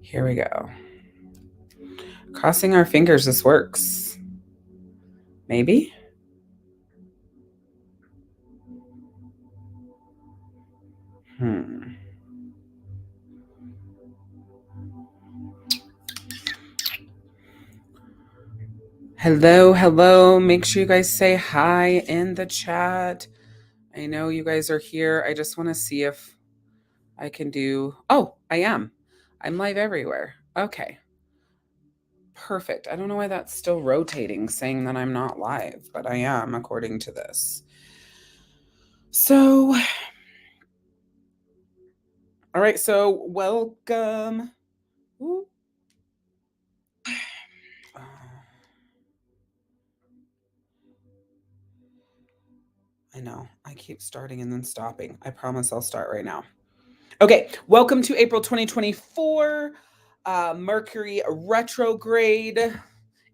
Here we go. Crossing our fingers this works. Maybe? Hello, hello. Make sure you guys say hi in the chat. I know you guys are here. I just want to see if I can do. Oh, I am. I'm live everywhere. Okay. Perfect. I don't know why that's still rotating, saying that I'm not live, but I am according to this. So, all right. So, welcome. Ooh. I know. I keep starting and then stopping. I promise I'll start right now. Okay. Welcome to April 2024, Mercury Retrograde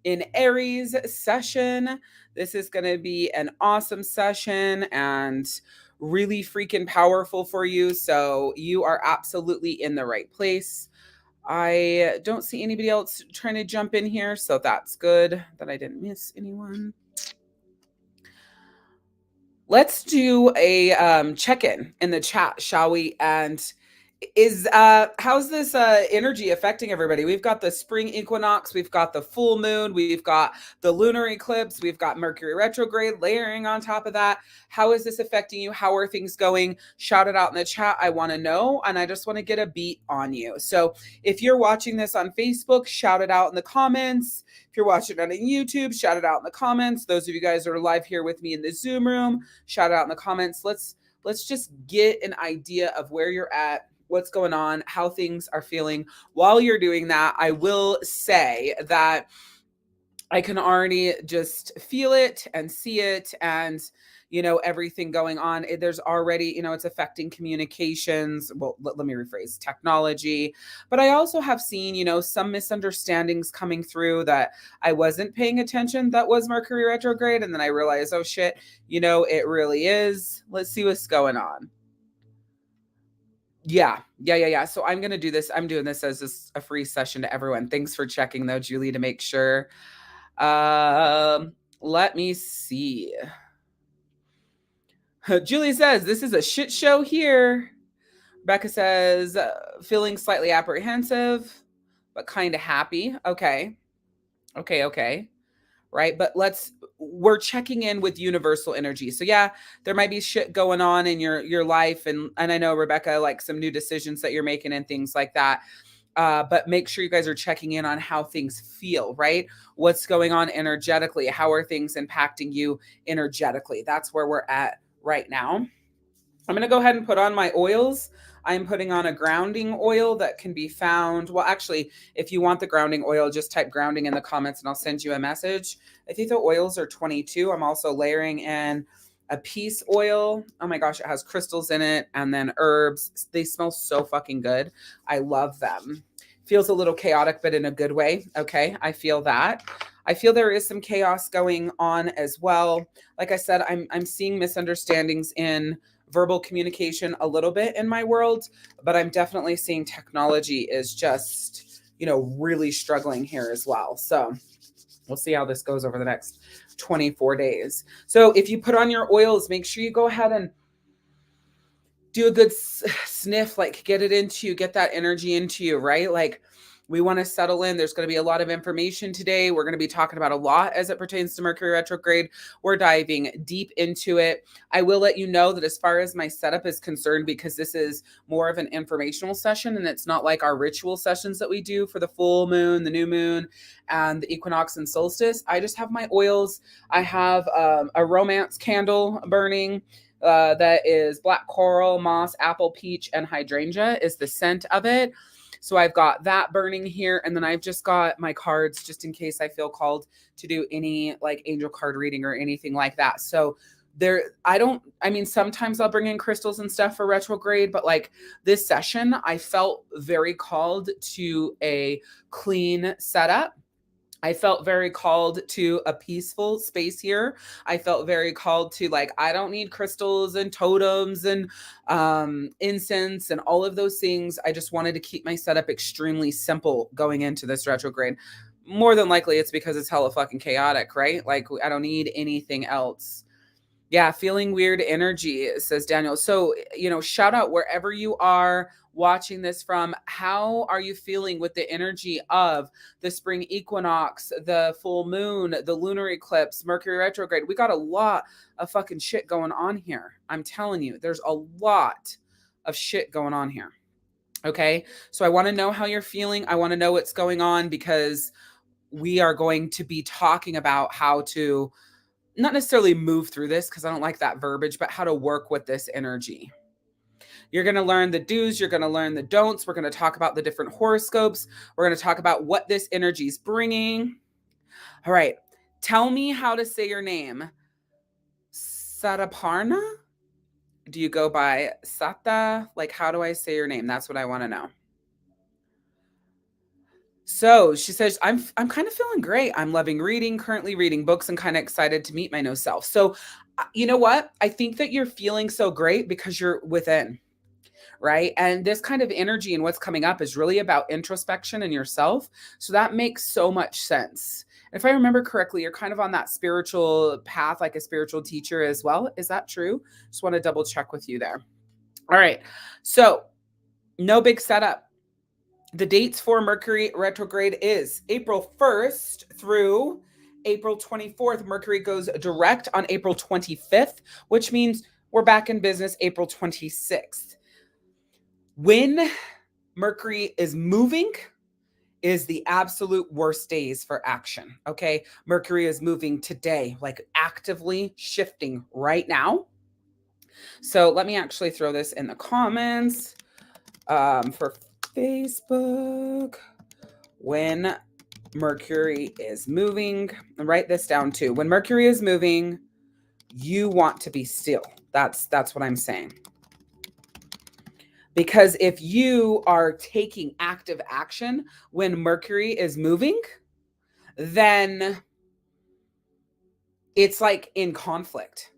in Aries session. This is going to be an awesome session and really freaking powerful for you. So, you are absolutely in the right place. I don't see anybody else trying to jump in here. So, that's good that I didn't miss anyone. Let's do a check-in in the chat, shall we? And how's this energy affecting everybody? We've got the spring equinox, we've got the full moon, we've got the lunar eclipse, we've got Mercury retrograde layering on top of that. How is this affecting you? How are things going? Shout it out in the chat. I want to know, and I just want to get a beat on you. So if you're watching this on Facebook, shout it out in the comments. If you're watching it on YouTube, shout it out in the comments. Those of you guys that are live here with me in the Zoom room, shout it out in the comments. Let's just get an idea of where you're at, what's going on, how things are feeling. While you're doing that, I will say that I can already just feel it and see it and everything going on. There's already, it's affecting communications. Well, let me rephrase, technology. But I also have seen, some misunderstandings coming through that I wasn't paying attention. That was Mercury retrograde. And then I realized, oh shit, it really is. Let's see what's going on. Yeah. So I'm going to do this. I'm doing this as just a free session to everyone. Thanks for checking though, Julie, to make sure. Let me see. Julie says, this is a shit show here. Becca says, feeling slightly apprehensive, but kind of happy. Okay. Right. But we're checking in with universal energy. So yeah, there might be shit going on in your life. And I know, Rebecca, like some new decisions that you're making and things like that. But make sure you guys are checking in on how things feel, right? What's going on energetically? How are things impacting you energetically? That's where we're at right now. I'm going to go ahead and put on my oils. I'm putting on a grounding oil that can be found. Well, actually, if you want the grounding oil, just type grounding in the comments and I'll send you a message. I think the oils are 22. I'm also layering in a peace oil. Oh my gosh, it has crystals in it and then herbs. They smell so fucking good. I love them. Feels a little chaotic, but in a good way. Okay, I feel that. I feel there is some chaos going on as well. Like I said, I'm seeing misunderstandings in verbal communication a little bit in my world, but I'm definitely seeing technology is just, really struggling here as well. So we'll see how this goes over the next 24 days. So if you put on your oils, make sure you go ahead and do a good sniff, like get it into you, get that energy into you, right? Like we want to settle in. There's going to be a lot of information today. We're going to be talking about a lot as it pertains to Mercury retrograde. We're diving deep into it. I will let you know that as far as my setup is concerned, because this is more of an informational session and it's not like our ritual sessions that we do for the full moon, the new moon, and the equinox and solstice. I just have my oils. I have a romance candle burning. That is black coral, moss, apple, peach, and hydrangea is the scent of it. So I've got that burning here. And then I've just got my cards just in case I feel called to do any like angel card reading or anything like that. So sometimes I'll bring in crystals and stuff for retrograde, but like this session, I felt very called to a clean setup. I felt very called to a peaceful space here. I felt very called to, like, I don't need crystals and totems and incense and all of those things. I just wanted to keep my setup extremely simple going into this retrograde. More than likely, it's because it's hella fucking chaotic, right? Like, I don't need anything else. Yeah, feeling weird energy, says Daniel. So, shout out wherever you are watching this from. How are you feeling with the energy of the spring equinox, the full moon, the lunar eclipse, Mercury retrograde? We got a lot of fucking shit going on here. I'm telling you, there's a lot of shit going on here. Okay. So I want to know how you're feeling. I want to know what's going on, because we are going to be talking about how to not necessarily move through this, because I don't like that verbiage, but how to work with this energy. You're going to learn the do's, you're going to learn the don'ts. We're going to talk about the different horoscopes. We're going to talk about what this energy is bringing. All right. Tell me how to say your name. Sataparna? Do you go by Sata? Like, how do I say your name? That's what I want to know. So she says, I'm kind of feeling great. I'm loving reading, currently reading books, and kind of excited to meet my new self. So, you know what? I think that you're feeling so great because you're within, right? And this kind of energy and what's coming up is really about introspection and yourself. So that makes so much sense. If I remember correctly, you're kind of on that spiritual path, like a spiritual teacher as well. Is that true? Just want to double check with you there. All right. So no big setup. The dates for Mercury retrograde is April 1st through April 24th. Mercury goes direct on April 25th, which means we're back in business April 26th. When Mercury is moving is the absolute worst days for action, okay? Mercury is moving today, like actively shifting right now. So let me actually throw this in the comments for Facebook. When Mercury is moving, write this down too. When Mercury is moving, you want to be still. That's what I'm saying. Because if you are taking active action when Mercury is moving, then it's like in conflict.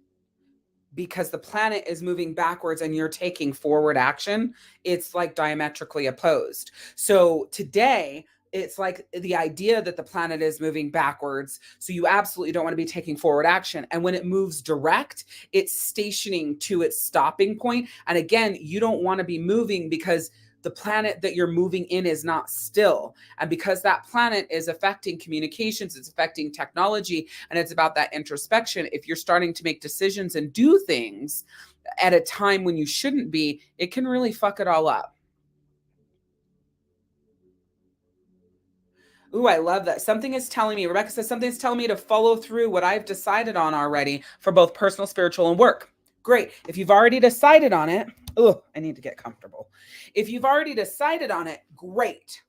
Because the planet is moving backwards and you're taking forward action, it's like diametrically opposed. So today, it's like the idea that the planet is moving backwards. So you absolutely don't want to be taking forward action. And when it moves direct, it's stationing to its stopping point. And again, you don't want to be moving because the planet that you're moving in is not still. And because that planet is affecting communications, it's affecting technology, and it's about that introspection. If you're starting to make decisions and do things at a time when you shouldn't be, it can really fuck it all up. Ooh, I love that. Something is telling me, Rebecca says, something is telling me to follow through what I've decided on already for both personal, spiritual, and work. Great. If you've already decided on it, oh, I need to get comfortable. If you've already decided on it, great.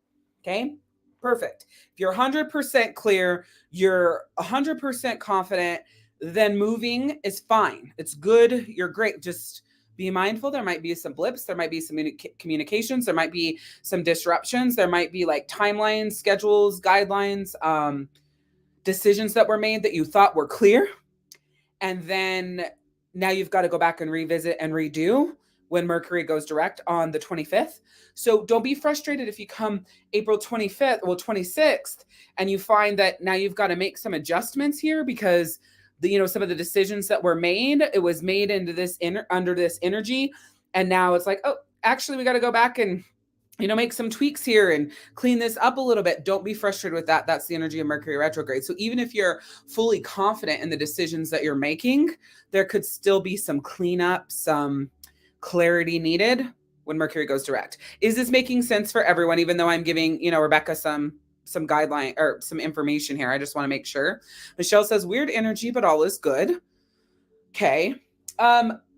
Okay, perfect. If you're 100% clear, you're 100% confident, then moving is fine. It's good. You're great. Just be mindful. There might be some blips. There might be some communications. There might be some disruptions. There might be like timelines, schedules, guidelines, decisions that were made that you thought were clear. And then now you've got to go back and revisit and redo when Mercury goes direct on the 25th. So don't be frustrated if you come April 25th, well, 26th, and you find that now you've got to make some adjustments here because some of the decisions that were made, it was made into this under this energy. And now it's like, oh, actually, we got to go back and make some tweaks here and clean this up a little bit. Don't be frustrated with that. That's the energy of Mercury retrograde. So even if you're fully confident in the decisions that you're making, there could still be some cleanup, some clarity needed when Mercury goes direct. Is this making sense for everyone? Even though I'm giving, Rebecca some guideline or some information here. I just want to make sure. Michelle says weird energy, but all is good. Okay.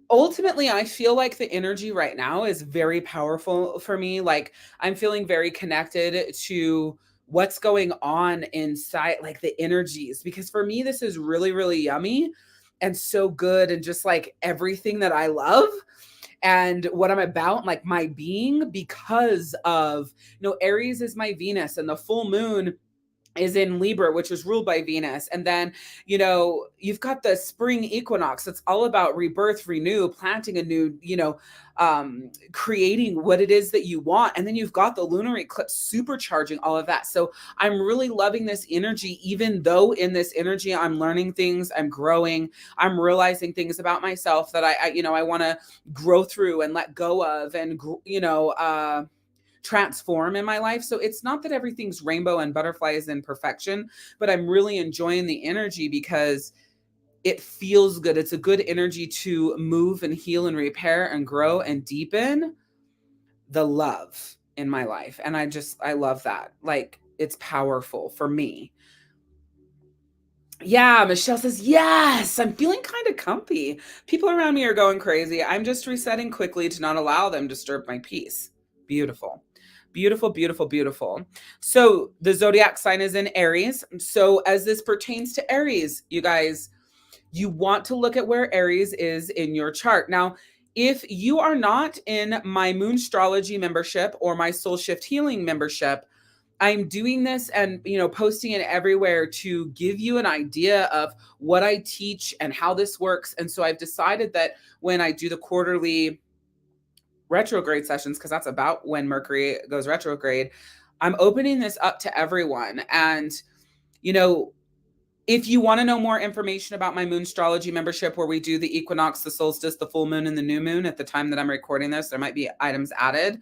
Ultimately, I feel like the energy right now is very powerful for me. Like I'm feeling very connected to what's going on inside, like the energies, because for me, this is really, really yummy and so good. And just like everything that I love and what I'm about, like my being, because of, Aries is my Venus and the full moon is in Libra, which is ruled by Venus. And then, you've got the spring equinox. It's all about rebirth, renew, planting a new, creating what it is that you want. And then you've got the lunar eclipse supercharging all of that. So I'm really loving this energy, even though in this energy, I'm learning things, I'm growing, I'm realizing things about myself that I want to grow through and let go of and, transform in my life. So it's not that everything's rainbow and butterflies and perfection, but I'm really enjoying the energy because it feels good. It's a good energy to move and heal and repair and grow and deepen the love in my life. And I love that. Like, it's powerful for me. Yeah, Michelle says, yes, I'm feeling kind of comfy. People around me are going crazy. I'm just resetting quickly to not allow them to disturb my peace. Beautiful. Beautiful, beautiful, beautiful. So the zodiac sign is in Aries. So as this pertains to Aries, you guys, you want to look at where Aries is in your chart. Now, if you are not in my Moon Astrology membership or my Soul Shift Healing membership, I'm doing this and, posting it everywhere to give you an idea of what I teach and how this works. And so I've decided that when I do the quarterly retrograde sessions, because that's about when Mercury goes retrograde, I'm opening this up to everyone. And, if you want to know more information about my Moon Astrology membership, where we do the equinox, the solstice, the full moon, and the new moon at the time that I'm recording this, there might be items added.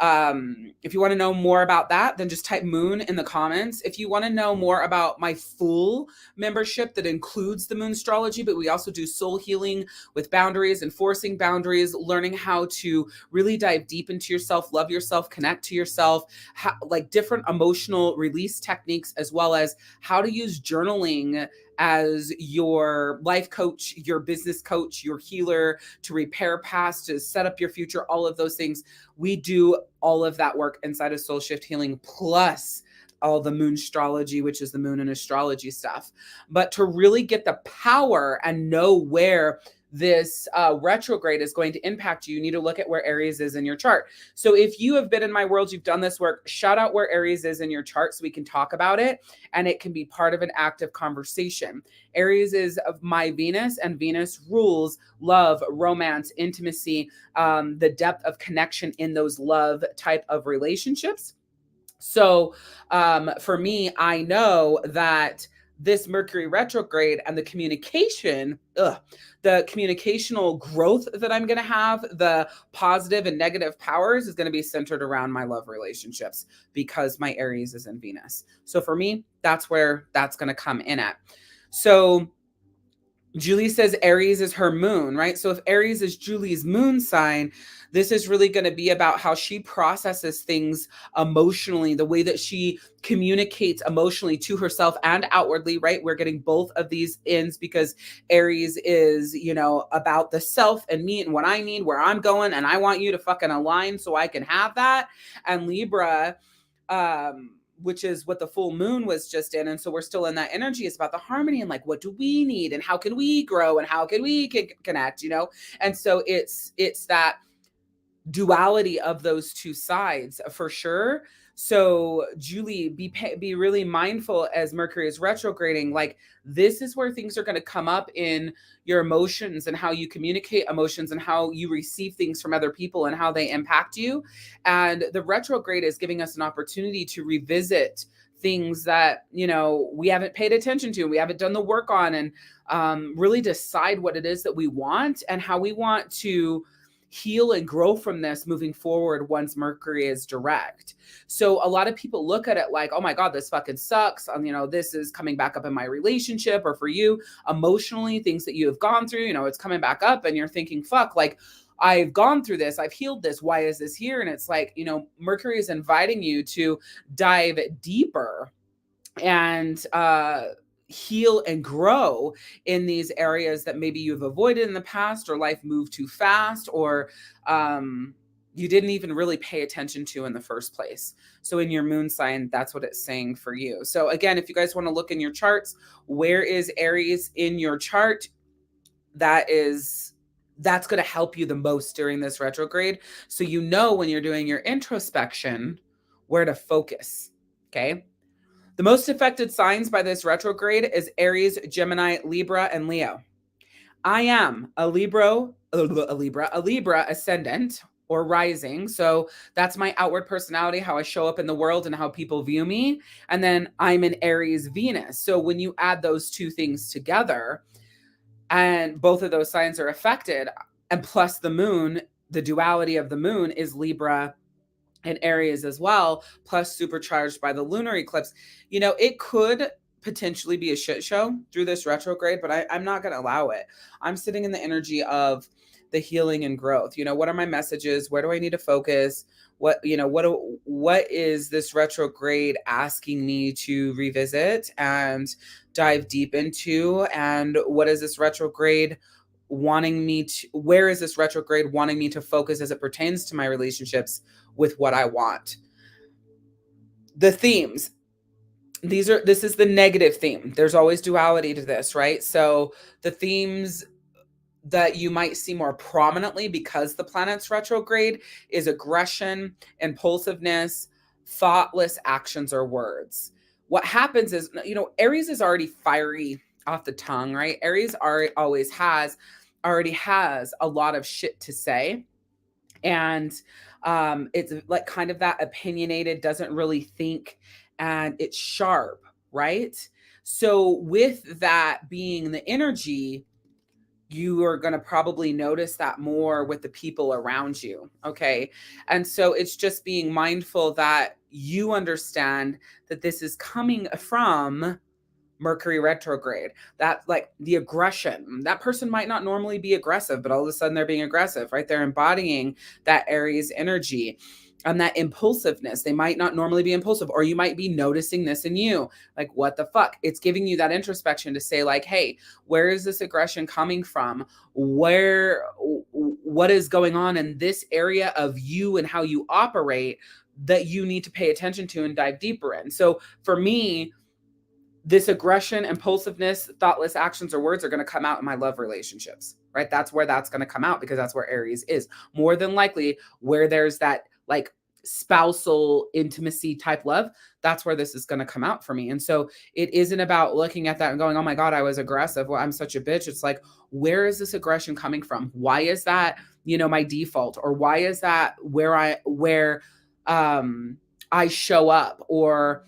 If you want to know more about that, then just type moon in the comments. If you want to know more about my full membership that includes the Moon Astrology, but we also do soul healing with boundaries, enforcing boundaries, learning how to really dive deep into yourself, love yourself, connect to yourself, like different emotional release techniques, as well as how to use journaling as your life coach, your business coach, your healer, to repair past, to set up your future, all of those things. We do all of that work inside of Soul Shift Healing, plus all the Moon Astrology, which is the moon and astrology stuff. But to really get the power and know where this retrograde is going to impact you, you need to look at where Aries is in your chart. So if you have been in my world, you've done this work, shout out where Aries is in your chart so we can talk about it, and it can be part of an active conversation. Aries is of my Venus, and Venus rules love, romance, intimacy, the depth of connection in those love type of relationships. So for me, I know that this Mercury retrograde and the communicational growth that I'm going to have, the positive and negative powers, is going to be centered around my love relationships because my Aries is in Venus. So for me, that's where that's going to come in at. So Julie says Aries is her moon, right? So if Aries is Julie's moon sign, this is really going to be about how she processes things emotionally, the way that she communicates emotionally to herself and outwardly, right? We're getting both of these ends because Aries is, about the self and me and what I need, where I'm going, and I want you to fucking align so I can have that. And Libra, which is what the full moon was just in. And so we're still in that energy. It's about the harmony and like, what do we need and how can we grow and how can we connect, And so it's that duality of those two sides for sure. So Julie, be really mindful as Mercury is retrograding. Like, this is where things are going to come up in your emotions and how you communicate emotions and how you receive things from other people and how they impact you. And the retrograde is giving us an opportunity to revisit things that, we haven't paid attention to, we haven't done the work on, and really decide what it is that we want and how we want to heal and grow from this moving forward once Mercury is direct. So a lot of people look at it like, oh my God, this fucking sucks. This is coming back up in my relationship, or for you emotionally, things that you have gone through, it's coming back up and you're thinking, fuck, like, I've gone through this, I've healed this. Why is this here? And it's like, Mercury is inviting you to dive deeper and, heal and grow in these areas that maybe you've avoided in the past, or life moved too fast, or you didn't even really pay attention to in the first place. So in your moon sign, that's what it's saying for you. So again, if you guys want to look in your charts, where is Aries in your chart? That's going to help you the most during this retrograde. So when you're doing your introspection, where to focus. Okay. The most affected signs by this retrograde is Aries, Gemini, Libra, and Leo. I am a Libra ascendant or rising. So that's my outward personality, how I show up in the world and how people view me. And then I'm an Aries Venus. So when you add those two things together and both of those signs are affected, and plus the moon, the duality of the moon is Libra and Aries as well, plus supercharged by the lunar eclipse, it could potentially be a shit show through this retrograde, but I'm not going to allow it. I'm sitting in the energy of the healing and growth. What are my messages? Where do I need to focus? What is this retrograde asking me to revisit and dive deep into? And what is this retrograde where is this retrograde wanting me to focus as it pertains to my relationships with what I want? The themes. This is the negative theme. There's always duality to this, right? So the themes that you might see more prominently because the planet's retrograde is aggression, impulsiveness, thoughtless actions or words. What happens is, Aries is already fiery off the tongue, right? Aries already has a lot of shit to say. And it's like kind of that opinionated, doesn't really think, and it's sharp, right? So with that being the energy, you are going to probably notice that more with the people around you. Okay. And so it's just being mindful that you understand that this is coming from Mercury retrograde, that like the aggression, that person might not normally be aggressive, but all of a sudden they're being aggressive, right? They're embodying that Aries energy and that impulsiveness. They might not normally be impulsive, or you might be noticing this in you. Like, what the fuck? It's giving you that introspection to say like, hey, where is this aggression coming from? What is going on in this area of you and how you operate that you need to pay attention to and dive deeper in? So for me, this aggression, impulsiveness, thoughtless actions or words are going to come out in my love relationships, right? That's where that's going to come out, because that's where Aries is. More than likely, where there's that like spousal intimacy type love, that's where this is going to come out for me. And so it isn't about looking at that and going, oh my God, I was aggressive. Well, I'm such a bitch. It's like, where is this aggression coming from? Why is that, my default? Or why is that where I show up, or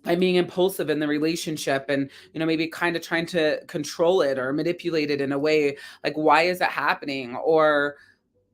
I'm being impulsive in the relationship and, maybe kind of trying to control it or manipulate it in a way? Like, why is that happening? Or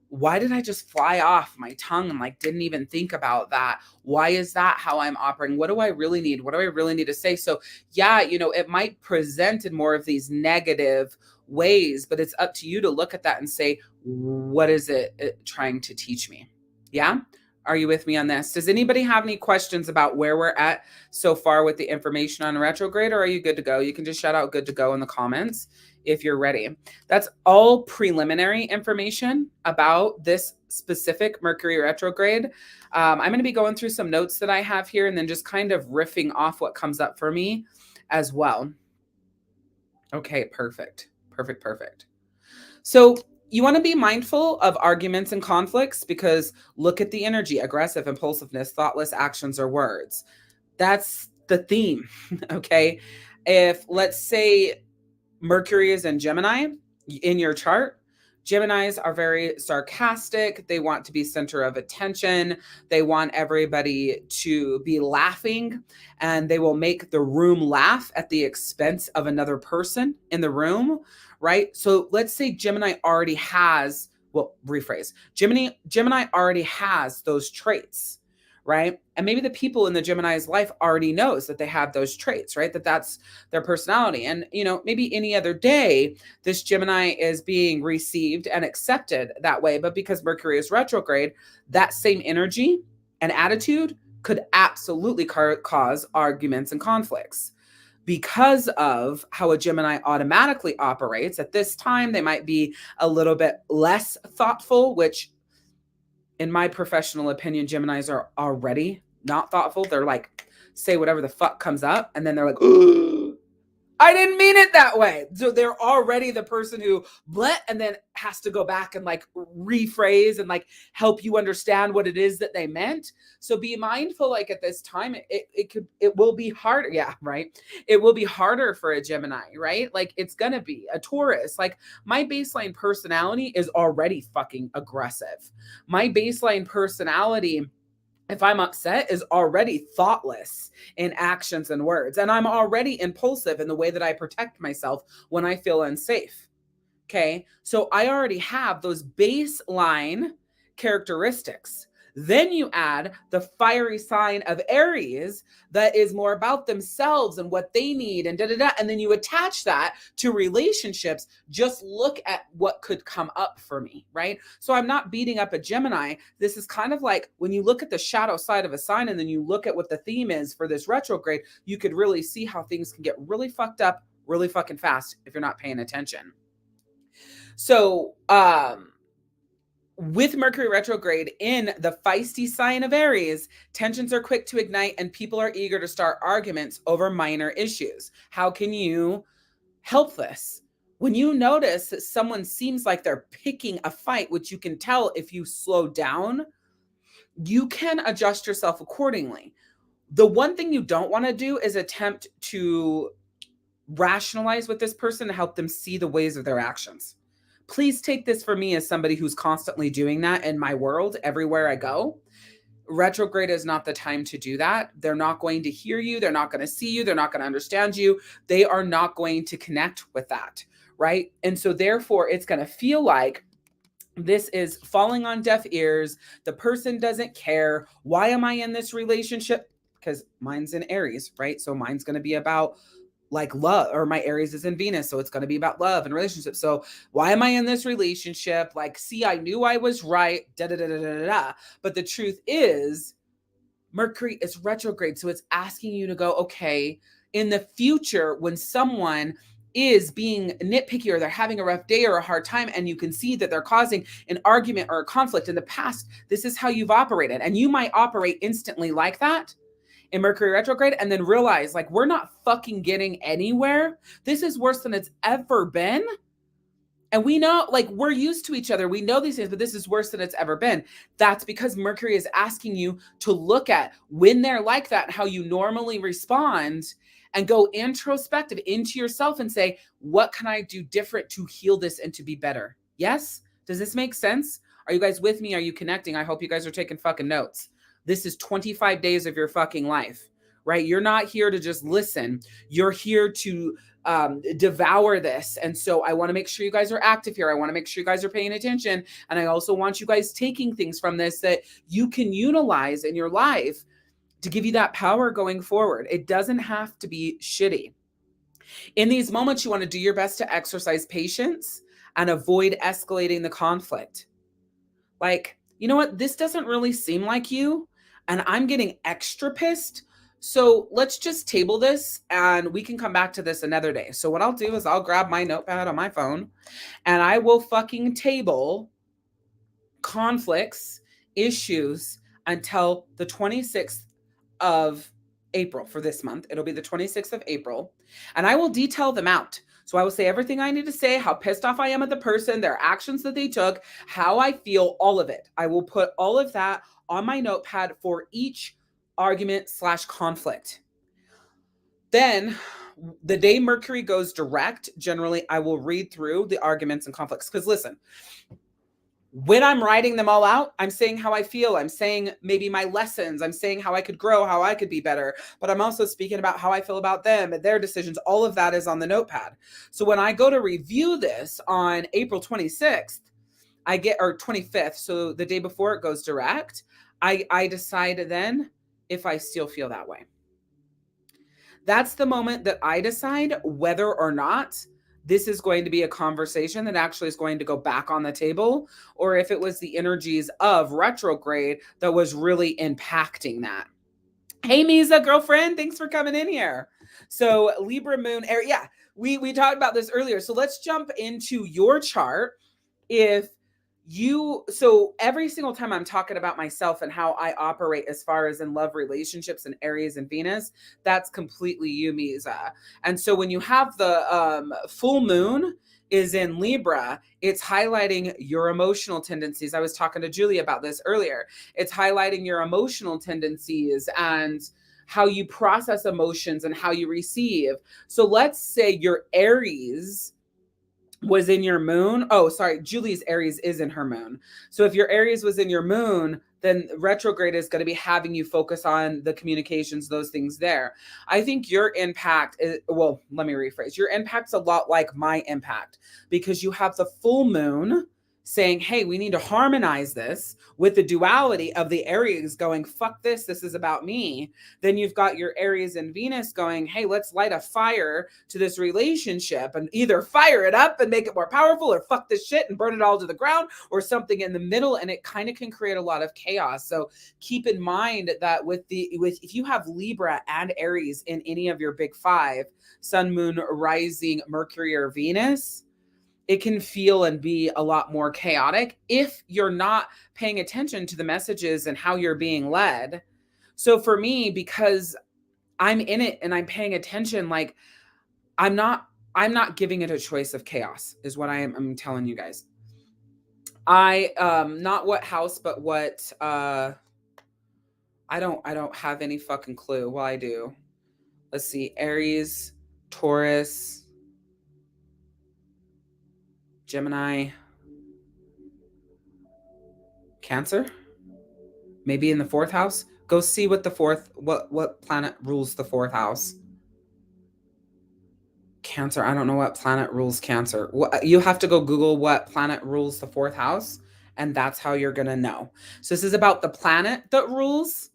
why did I just fly off my tongue and like didn't even think about that? Why is that how I'm operating? What do I really need? What do I really need to say? So yeah, it might present in more of these negative ways, but it's up to you to look at that and say, what is it trying to teach me? Yeah. Are you with me on this? Does anybody have any questions about where we're at so far with the information on retrograde, or are you good to go? You can just shout out good to go in the comments if you're ready. That's all preliminary information about this specific Mercury retrograde. I'm going to be going through some notes that I have here and then just kind of riffing off what comes up for me as well. Okay, perfect. Perfect. So you want to be mindful of arguments and conflicts, because look at the energy: aggressive, impulsiveness, thoughtless actions or words. That's the theme. Okay. If, let's say, Mercury is in Gemini in your chart, Geminis are very sarcastic. They want to be center of attention. They want everybody to be laughing, and they will make the room laugh at the expense of another person in the room, right? So let's say Gemini already has, Gemini already has those traits, right? And maybe the people in the Gemini's life already knows that they have those traits, right? That's their personality. And, maybe any other day, this Gemini is being received and accepted that way. But because Mercury is retrograde, that same energy and attitude could absolutely cause arguments and conflicts, because of how a Gemini automatically operates. At this time, they might be a little bit less thoughtful, which, in my professional opinion, Geminis are already not thoughtful. They're like, say whatever the fuck comes up, and then they're like, ugh. I didn't mean it that way. So they're already the person who bleh, and then has to go back and like rephrase and like help you understand what it is that they meant. So be mindful, like at this time, it will be harder. Yeah, right. It will be harder for a Gemini, right? Like it's gonna be a Taurus. Like my baseline personality is already fucking aggressive. My baseline personality, if I'm upset, is already thoughtless in actions and words. And I'm already impulsive in the way that I protect myself when I feel unsafe. Okay. So I already have those baseline characteristics. Then you add the fiery sign of Aries that is more about themselves and what they need and da da da. And then you attach that to relationships. Just look at what could come up for me, right? So I'm not beating up a Gemini. This is kind of like when you look at the shadow side of a sign and then you look at what the theme is for this retrograde, you could really see how things can get really fucked up really fucking fast if you're not paying attention. So, with Mercury retrograde in the feisty sign of Aries, tensions are quick to ignite and people are eager to start arguments over minor issues. How can you help this? When you notice that someone seems like they're picking a fight, which you can tell if you slow down, you can adjust yourself accordingly. The one thing you don't want to do is attempt to rationalize with this person to help them see the ways of their actions. Please take this for me as somebody who's constantly doing that in my world everywhere I go. Retrograde is not the time to do that. They're not going to hear you. They're not going to see you. They're not going to understand you. They are not going to connect with that. Right. And so therefore it's going to feel like this is falling on deaf ears. The person doesn't care. Why am I in this relationship? Because mine's in Aries, right? So mine's going to be about like love, or my Aries is in Venus. So it's going to be about love and relationships. So why am I in this relationship? Like, see, I knew I was right. Da, da, da, da, da, da. But the truth is Mercury is retrograde. So it's asking you to go, okay, in the future, when someone is being nitpicky or they're having a rough day or a hard time, and you can see that they're causing an argument or a conflict in the past, this is how you've operated. And you might operate instantly like that in Mercury retrograde and then realize like we're not fucking getting anywhere. This is worse than it's ever been. And we know, like, we're used to each other. We know these things, but this is worse than it's ever been. That's because Mercury is asking you to look at when they're like that, how you normally respond, and go introspective into yourself and say, what can I do different to heal this and to be better? Yes? Does this make sense? Are you guys with me? Are you connecting? I hope you guys are taking fucking notes. This is 25 days of your fucking life, right? You're not here to just listen. You're here to devour this. And so I want to make sure you guys are active here. I want to make sure you guys are paying attention. And I also want you guys taking things from this that you can utilize in your life to give you that power going forward. It doesn't have to be shitty. In these moments, you want to do your best to exercise patience and avoid escalating the conflict. Like, you know what? This doesn't really seem like you, and I'm getting extra pissed. So let's just table this and we can come back to this another day. So what I'll do is I'll grab my notepad on my phone and I will fucking table conflicts, issues until the 26th of April for this month. It'll be the 26th of April. And I will detail them out. So I will say everything I need to say, how pissed off I am at the person, their actions that they took, how I feel, all of it. I will put all of that on my notepad for each argument / conflict. Then the day Mercury goes direct, generally I will read through the arguments and conflicts. Because listen, when I'm writing them all out, I'm saying how I feel. I'm saying maybe my lessons. I'm saying how I could grow, how I could be better. But I'm also speaking about how I feel about them and their decisions. All of that is on the notepad. So when I go to review this on April 26th, or 25th, so the day before it goes direct, I decide then if I still feel that way. That's the moment that I decide whether or not this is going to be a conversation that actually is going to go back on the table, or if it was the energies of retrograde that was really impacting that. Hey, Misa, girlfriend, thanks for coming in here. So Libra moon, we talked about this earlier. So let's jump into your chart. If So every single time I'm talking about myself and how I operate as far as in love relationships and Aries and Venus, that's completely you, Misa. And so when you have the full moon is in Libra, it's highlighting your emotional tendencies. I was talking to Julie about this earlier. It's highlighting your emotional tendencies and how you process emotions and how you receive. So let's say your Aries was in your moon. Oh, sorry. Julie's Aries is in her moon. So if your Aries was in your moon, then retrograde is going to be having you focus on the communications, those things there. I think your impact is, well, let me rephrase. Your impact's a lot like my impact because you have the full moon saying, hey, we need to harmonize this with the duality of the Aries going, fuck this, this is about me. Then you've got your Aries and Venus going, hey, let's light a fire to this relationship and either fire it up and make it more powerful or fuck this shit and burn it all to the ground or something in the middle. And it kind of can create a lot of chaos. So keep in mind that if you have Libra and Aries in any of your big five, Sun, Moon, Rising, Mercury, or Venus, it can feel and be a lot more chaotic if you're not paying attention to the messages and how you're being led. So for me, because I'm in it and I'm paying attention, like I'm not giving it a choice of chaos is what I'm telling you guys. I not what house, but what I don't have any fucking clue. Well, I do. Let's see. Aries, Taurus, Gemini, Cancer. Maybe in the fourth house. Go see what what planet rules the fourth house. Cancer. I don't know what planet rules Cancer. You have to go Google what planet rules the fourth house, and that's how you're gonna know. So this is about the planet that rules,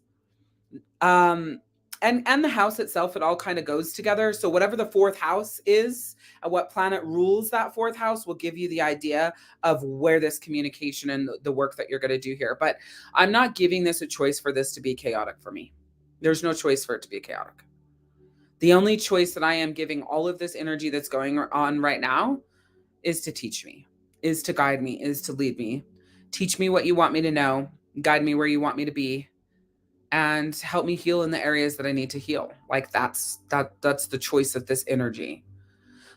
and the house itself. It all kind of goes together. So whatever the fourth house is, and what planet rules that fourth house will give you the idea of where this communication and the work that you're going to do here. But I'm not giving this a choice for this to be chaotic for me. There's no choice for it to be chaotic. The only choice that I am giving all of this energy that's going on right now is to teach me, is to guide me, is to lead me. Teach me what you want me to know, guide me where you want me to be, and help me heal in the areas that I need to heal. Like that's the choice of this energy.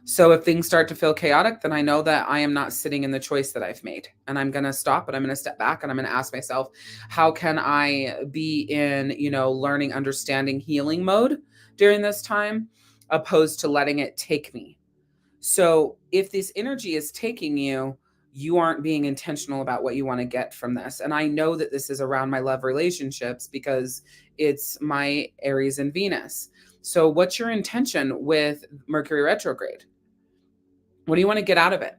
So if things start to feel chaotic, then I know that I am not sitting in the choice that I've made. And I'm going to stop and I'm going to step back and I'm going to ask myself, how can I be in, learning, understanding, healing mode during this time, opposed to letting it take me? So if this energy is taking you, you aren't being intentional about what you want to get from this. And I know that this is around my love relationships because it's my Aries and Venus. So what's your intention with Mercury retrograde? What do you want to get out of it?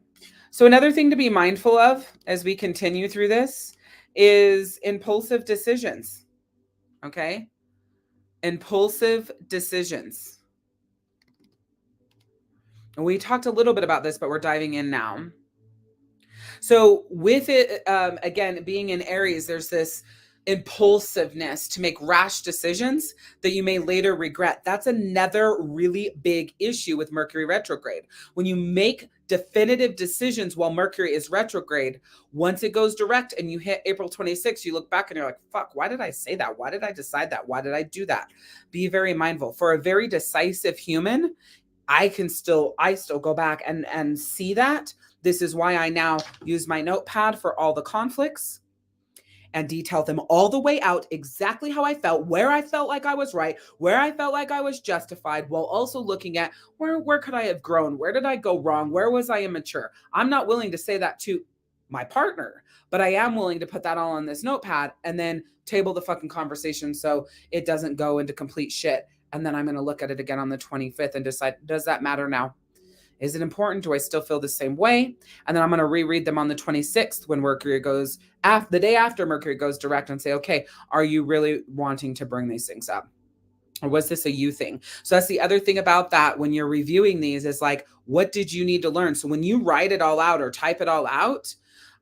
So another thing to be mindful of as we continue through this is impulsive decisions. Okay? Impulsive decisions. And we talked a little bit about this, but we're diving in now. So with it, again, being in Aries, there's this impulsiveness to make rash decisions that you may later regret. That's another really big issue with Mercury retrograde. When you make definitive decisions while Mercury is retrograde, once it goes direct and you hit April 26th, you look back and you're like, fuck, why did I say that? Why did I decide that? Why did I do that? Be very mindful. For a very decisive human, I still go back and see that. This is why I now use my notepad for all the conflicts and detail them all the way out, exactly how I felt, where I felt like I was right, where I felt like I was justified, while also looking at where could I have grown? Where did I go wrong? Where was I immature? I'm not willing to say that to my partner, but I am willing to put that all on this notepad and then table the fucking conversation so it doesn't go into complete shit. And then I'm going to look at it again on the 25th and decide, does that matter now? Is it important? Do I still feel the same way? And then I'm going to reread them on the 26th when Mercury goes, the day after Mercury goes direct, and say, okay, are you really wanting to bring these things up? Or was this a you thing? So that's the other thing about that when you're reviewing these is like, what did you need to learn? So when you write it all out or type it all out,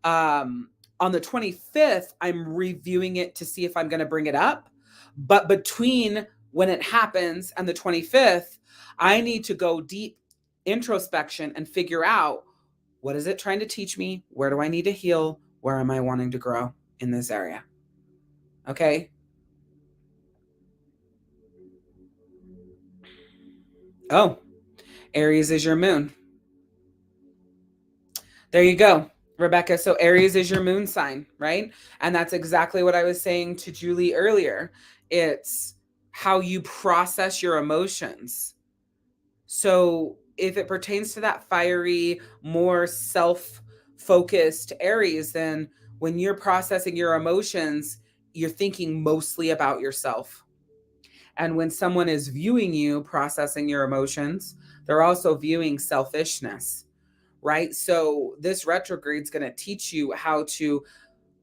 on the 25th, I'm reviewing it to see if I'm going to bring it up. But between when it happens and the 25th, I need to go deep introspection and figure out, what is it trying to teach me? Where do I need to heal? Where am I wanting to grow in this area? Okay. Oh, Aries is your moon. There you go, Rebecca. So Aries is your moon sign, right? And that's exactly what I was saying to Julie earlier. It's how you process your emotions. So if it pertains to that fiery, more self-focused Aries, then when you're processing your emotions, you're thinking mostly about yourself. And when someone is viewing you processing your emotions, they're also viewing selfishness, right? So this retrograde is going to teach you how to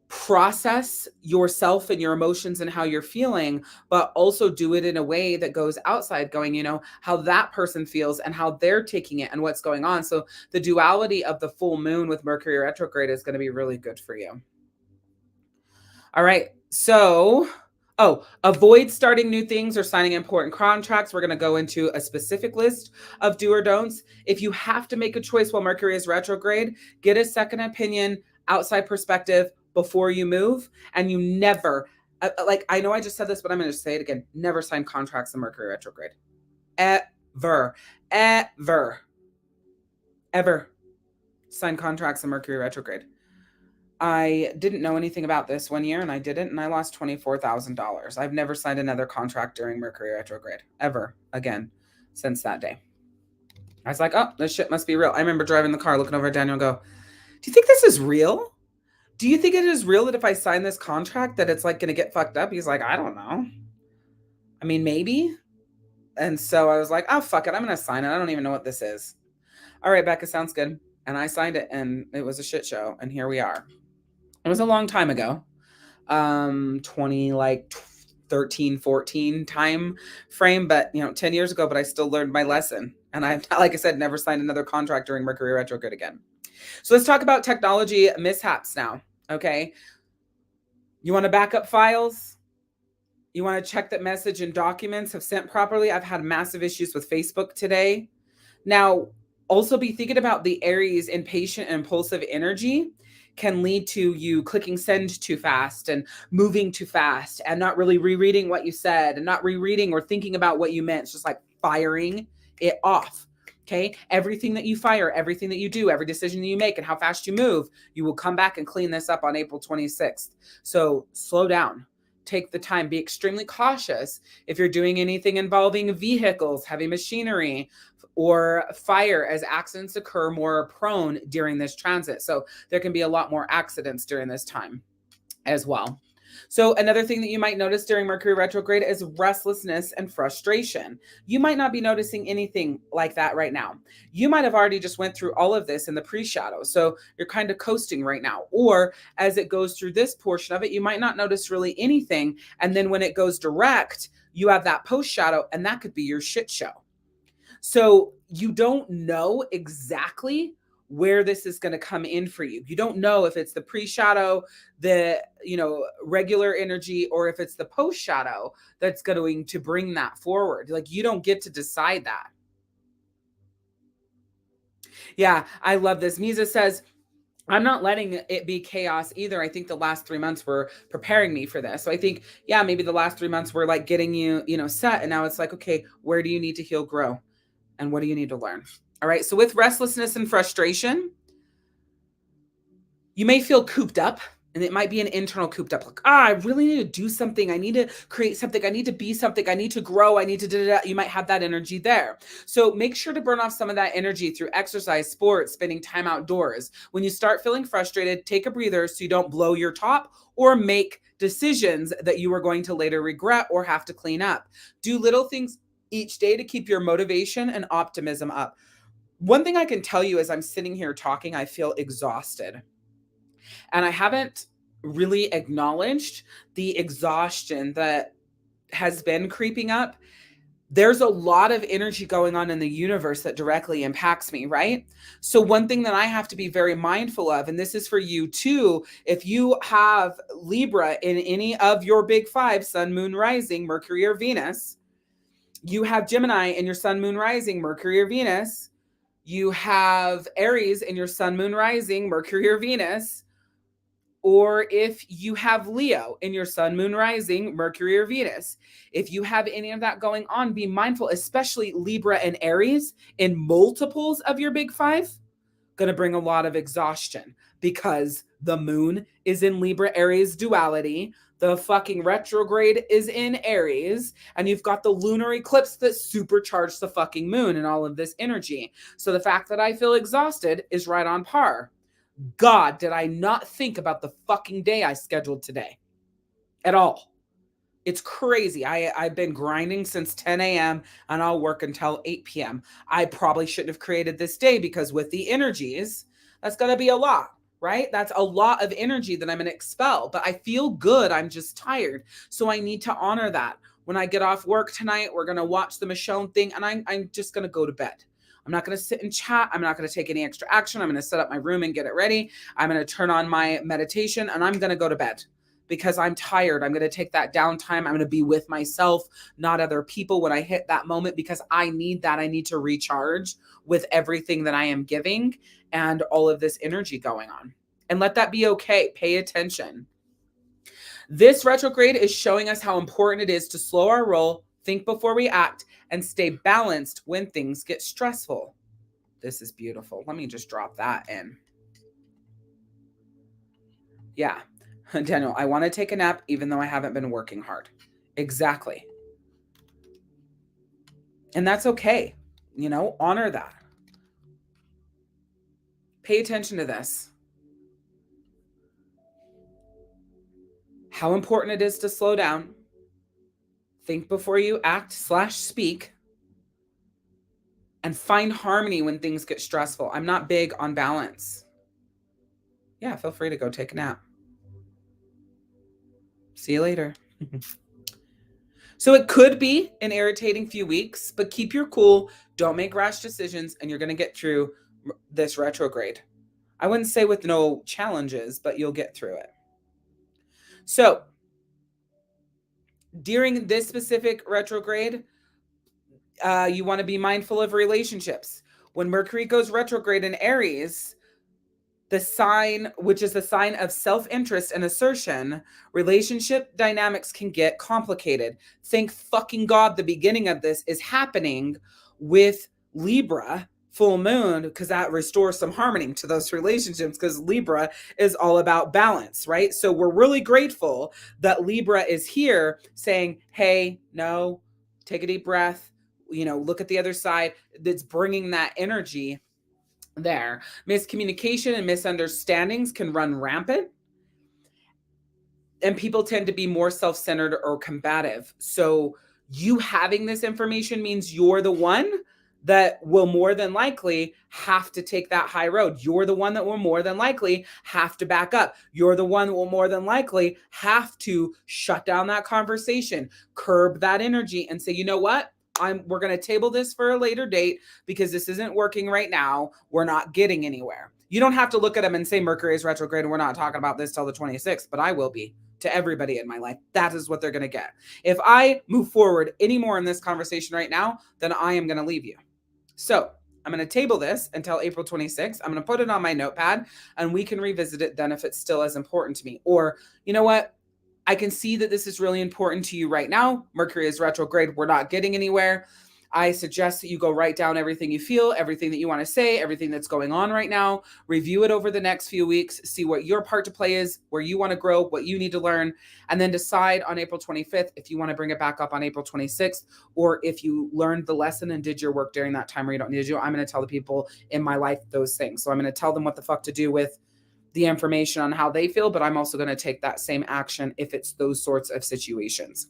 process yourself and your emotions and how you're feeling, but also do it in a way that goes outside, going, how that person feels and how they're taking it and what's going on. So the duality of the full moon with Mercury retrograde is going to be really good for you. All right. So, avoid starting new things or signing important contracts. We're going to go into a specific list of do or don'ts. If you have to make a choice while Mercury is retrograde, get a second opinion, outside perspective before you move. And you never, I know I just said this, but I'm going to say it again. Never sign contracts in Mercury retrograde. Ever sign contracts in Mercury retrograde. I didn't know anything about this one year, and I didn't, and I lost $24,000. I've never signed another contract during Mercury retrograde, ever again, since that day. I was like, oh, this shit must be real. I remember driving the car, looking over at Daniel and go, do you think this is real? Do you think it is real that if I sign this contract that it's like going to get fucked up? He's like, I don't know. I mean, maybe. And so I was like, oh, fuck it. I'm going to sign it. I don't even know what this is. All right, Becca, sounds good. And I signed it, and it was a shit show. And here we are. It was a long time ago, 13, 14 time frame, but 10 years ago, but I still learned my lesson. And I've, like I said, never signed another contract during Mercury retrograde again. So let's talk about technology mishaps now. Okay. You want to back up files? You want to check that message and documents have sent properly? I've had massive issues with Facebook today. Now, also be thinking about the Aries impatient and impulsive energy can lead to you clicking send too fast and moving too fast and not really rereading what you said and not rereading or thinking about what you meant. It's just like firing it off. Okay. Everything that you fire, everything that you do, every decision that you make and how fast you move, you will come back and clean this up on April 26th. So slow down. Take the time, be extremely cautious if you're doing anything involving vehicles, heavy machinery, or fire, as accidents occur more prone during this transit. So there can be a lot more accidents during this time as well. So another thing that you might notice during Mercury retrograde is restlessness and frustration. You might not be noticing anything like that right now. You might have already just went through all of this in the pre-shadow. So you're kind of coasting right now. Or as it goes through this portion of it, you might not notice really anything. And then when it goes direct, you have that post-shadow, and that could be your shit show. So you don't know exactly where this is going to come in for you. You don't know if it's the pre-shadow, the, regular energy, or if it's the post-shadow that's going to bring that forward. Like, you don't get to decide that. Yeah, I love this. Misa says, I'm not letting it be chaos either. I think the last 3 months were preparing me for this. So I think, yeah, maybe the last 3 months were like getting you, set. And now it's like, okay, where do you need to heal, grow? And what do you need to learn? All right. So with restlessness and frustration, you may feel cooped up, and it might be an internal cooped up. Like, I really need to do something. I need to create something. I need to be something. I need to grow. I need to do that. You might have that energy there. So make sure to burn off some of that energy through exercise, sports, spending time outdoors. When you start feeling frustrated, take a breather so you don't blow your top or make decisions that you are going to later regret or have to clean up. Do little things each day to keep your motivation and optimism up. One thing I can tell you as I'm sitting here talking, I feel exhausted. And I haven't really acknowledged the exhaustion that has been creeping up. There's a lot of energy going on in the universe that directly impacts me, right? So one thing that I have to be very mindful of, and this is for you too, if you have Libra in any of your big five, sun, moon, rising, Mercury or Venus, you have Gemini in your sun, moon, rising, Mercury or Venus, you have Aries in your sun, moon, rising, Mercury or Venus, or if you have Leo in your sun, moon, rising, Mercury or Venus, if you have any of that going on, be mindful, especially Libra and Aries in multiples of your big five, going to bring a lot of exhaustion because the moon is in Libra Aries duality. The fucking retrograde is in Aries, and you've got the lunar eclipse that supercharged the fucking moon and all of this energy. So the fact that I feel exhausted is right on par. God, did I not think about the fucking day I scheduled today at all? It's crazy. I've been grinding since 10 a.m. and I'll work until 8 p.m. I probably shouldn't have created this day because with the energies, that's going to be a lot, right? That's a lot of energy that I'm going to expel, but I feel good. I'm just tired. So I need to honor that. When I get off work tonight, we're going to watch the Michonne thing and I'm just going to go to bed. I'm not going to sit and chat. I'm not going to take any extra action. I'm going to set up my room and get it ready. I'm going to turn on my meditation and I'm going to go to bed. Because I'm tired. I'm going to take that downtime. I'm going to be with myself, not other people when I hit that moment, because I need that. I need to recharge with everything that I am giving and all of this energy going on. And let that be okay. Pay attention. This retrograde is showing us how important it is to slow our roll, think before we act, and stay balanced when things get stressful. This is beautiful. Let me just drop that in. Yeah. Daniel, I want to take a nap even though I haven't been working hard. Exactly. And that's okay. You know, honor that. Pay attention to this. How important it is to slow down. Think before you act/speak. And find harmony when things get stressful. I'm not big on balance. Yeah, feel free to go take a nap. See you later. So it could be an irritating few weeks, but keep your cool. Don't make rash decisions, and you're going to get through this retrograde. I wouldn't say with no challenges, but you'll get through it. So during this specific retrograde, you want to be mindful of relationships. When Mercury goes retrograde in Aries, the sign, which is the sign of self-interest and assertion, relationship dynamics can get complicated. Thank fucking God the beginning of this is happening with Libra full moon, because that restores some harmony to those relationships, because Libra is all about balance, right? So we're really grateful that Libra is here saying, hey, no, take a deep breath, you know, look at the other side. That's bringing that energy there. Miscommunication and misunderstandings can run rampant, and people tend to be more self-centered or combative. So you having this information means you're the one that will more than likely have to take that high road. You're the one that will more than likely have to back up. You're the one that will more than likely have to shut down that conversation, curb that energy, and say, you know what? We're going to table this for a later date because this isn't working right now. We're not getting anywhere. You don't have to look at them and say Mercury is retrograde and we're not talking about this till the 26th, but I will be to everybody in my life. That is what they're going to get. If I move forward any more in this conversation right now, then I am going to leave you. So I'm going to table this until April 26th. I'm going to put it on my notepad and we can revisit it then if it's still as important to me. Or, you know what? I can see that this is really important to you right now. Mercury is retrograde. We're not getting anywhere. I suggest that you go write down everything you feel, everything that you want to say, everything that's going on right now. Review it over the next few weeks. See what your part to play is, where you want to grow, what you need to learn, and then decide on April 25th if you want to bring it back up on April 26th, or if you learned the lesson and did your work during that time where you don't need to do it. I'm going to tell the people in my life those things. So I'm going to tell them what the fuck to do with the information on how they feel, but I'm also going to take that same action if it's those sorts of situations.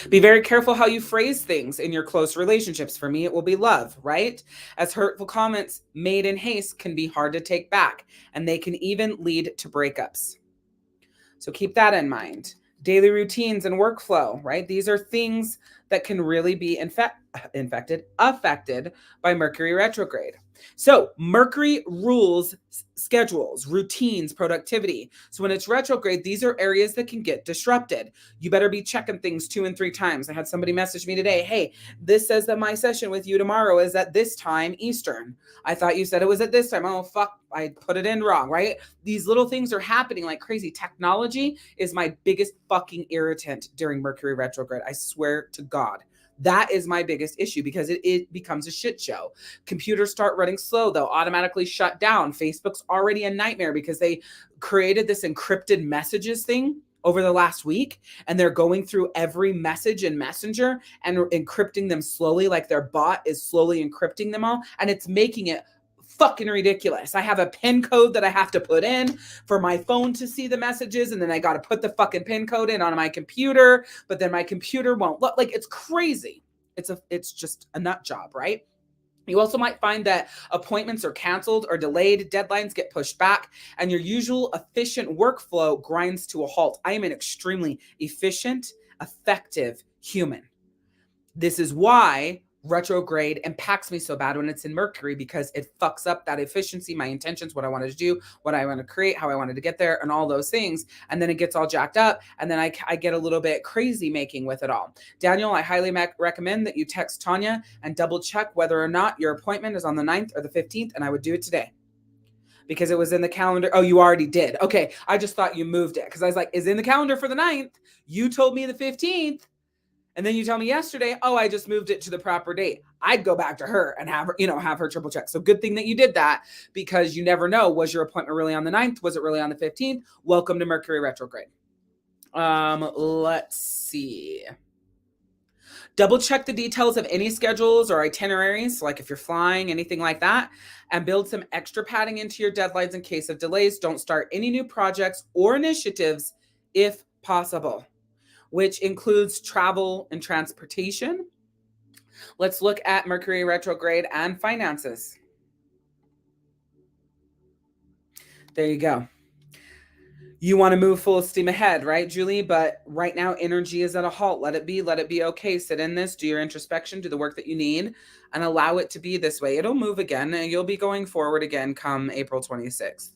Be very careful how you phrase things in your close relationships. For me, it will be love, right? As hurtful comments made in haste can be hard to take back, and they can even lead to breakups. So keep that in mind. Daily routines and workflow, right? These are things that can really be affected by Mercury retrograde. So Mercury rules schedules, routines, productivity. So when it's retrograde, these are areas that can get disrupted. You better be checking things 2 and 3 times. I had somebody message me today, hey, this says that my session with you tomorrow is at this time Eastern. I thought you said it was at this time. Oh, fuck, I put it in wrong, right? These little things are happening like crazy. Technology is my biggest fucking irritant during Mercury retrograde. I swear to God. That is my biggest issue because it becomes a shit show. Computers start running slow, they'll automatically shut down. Facebook's already a nightmare because they created this encrypted messages thing over the last week, and they're going through every message in Messenger and encrypting them slowly, like their bot is slowly encrypting them all, and it's making it fucking ridiculous. I have a PIN code that I have to put in for my phone to see the messages, and then I got to put the fucking PIN code in on my computer, but then my computer won't look. Like, it's crazy. It's just a nut job, right? You also might find that appointments are canceled or delayed, deadlines get pushed back, and your usual efficient workflow grinds to a halt. I am an extremely efficient, effective human. This is why retrograde impacts me so bad when it's in Mercury, because it fucks up that efficiency, my intentions, what I wanted to do, what I want to create, how I wanted to get there, and all those things. And then it gets all jacked up, and then I get a little bit crazy making with it all. Daniel, I highly recommend that you text Tanya and double check whether or not your appointment is on the 9th or the 15th, and I would do it today because it was in the calendar. Oh, you already did. Okay, I just thought you moved it because I was like, is in the calendar for the 9th. You told me the 15th. And then you tell me yesterday, oh, I just moved it to the proper date. I'd go back to her and have her, have her triple check. So good thing that you did that, because you never know. Was your appointment really on the 9th? Was it really on the 15th? Welcome to Mercury retrograde. Let's see. Double check the details of any schedules or itineraries, like if you're flying, anything like that, and build some extra padding into your deadlines in case of delays. Don't start any new projects or initiatives if possible, which includes travel and transportation. Let's look at Mercury retrograde and finances. There you go. You want to move full steam ahead, right, Julie? But right now, energy is at a halt. Let it be okay. Sit in this, do your introspection, do the work that you need, and allow it to be this way. It'll move again, and you'll be going forward again come April 26th.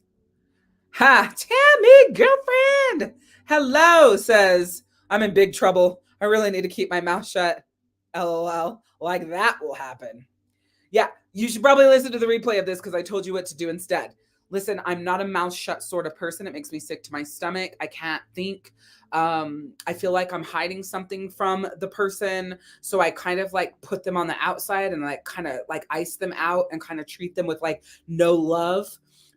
Ha! Tammy, girlfriend! Hello, says, I'm in big trouble. I really need to keep my mouth shut. LOL. Like that will happen. Yeah, you should probably listen to the replay of this because I told you what to do instead. Listen, I'm not a mouth shut sort of person. It makes me sick to my stomach. I can't think. I feel like I'm hiding something from the person. So I kind of like put them on the outside and like kind of like ice them out and kind of treat them with like no love,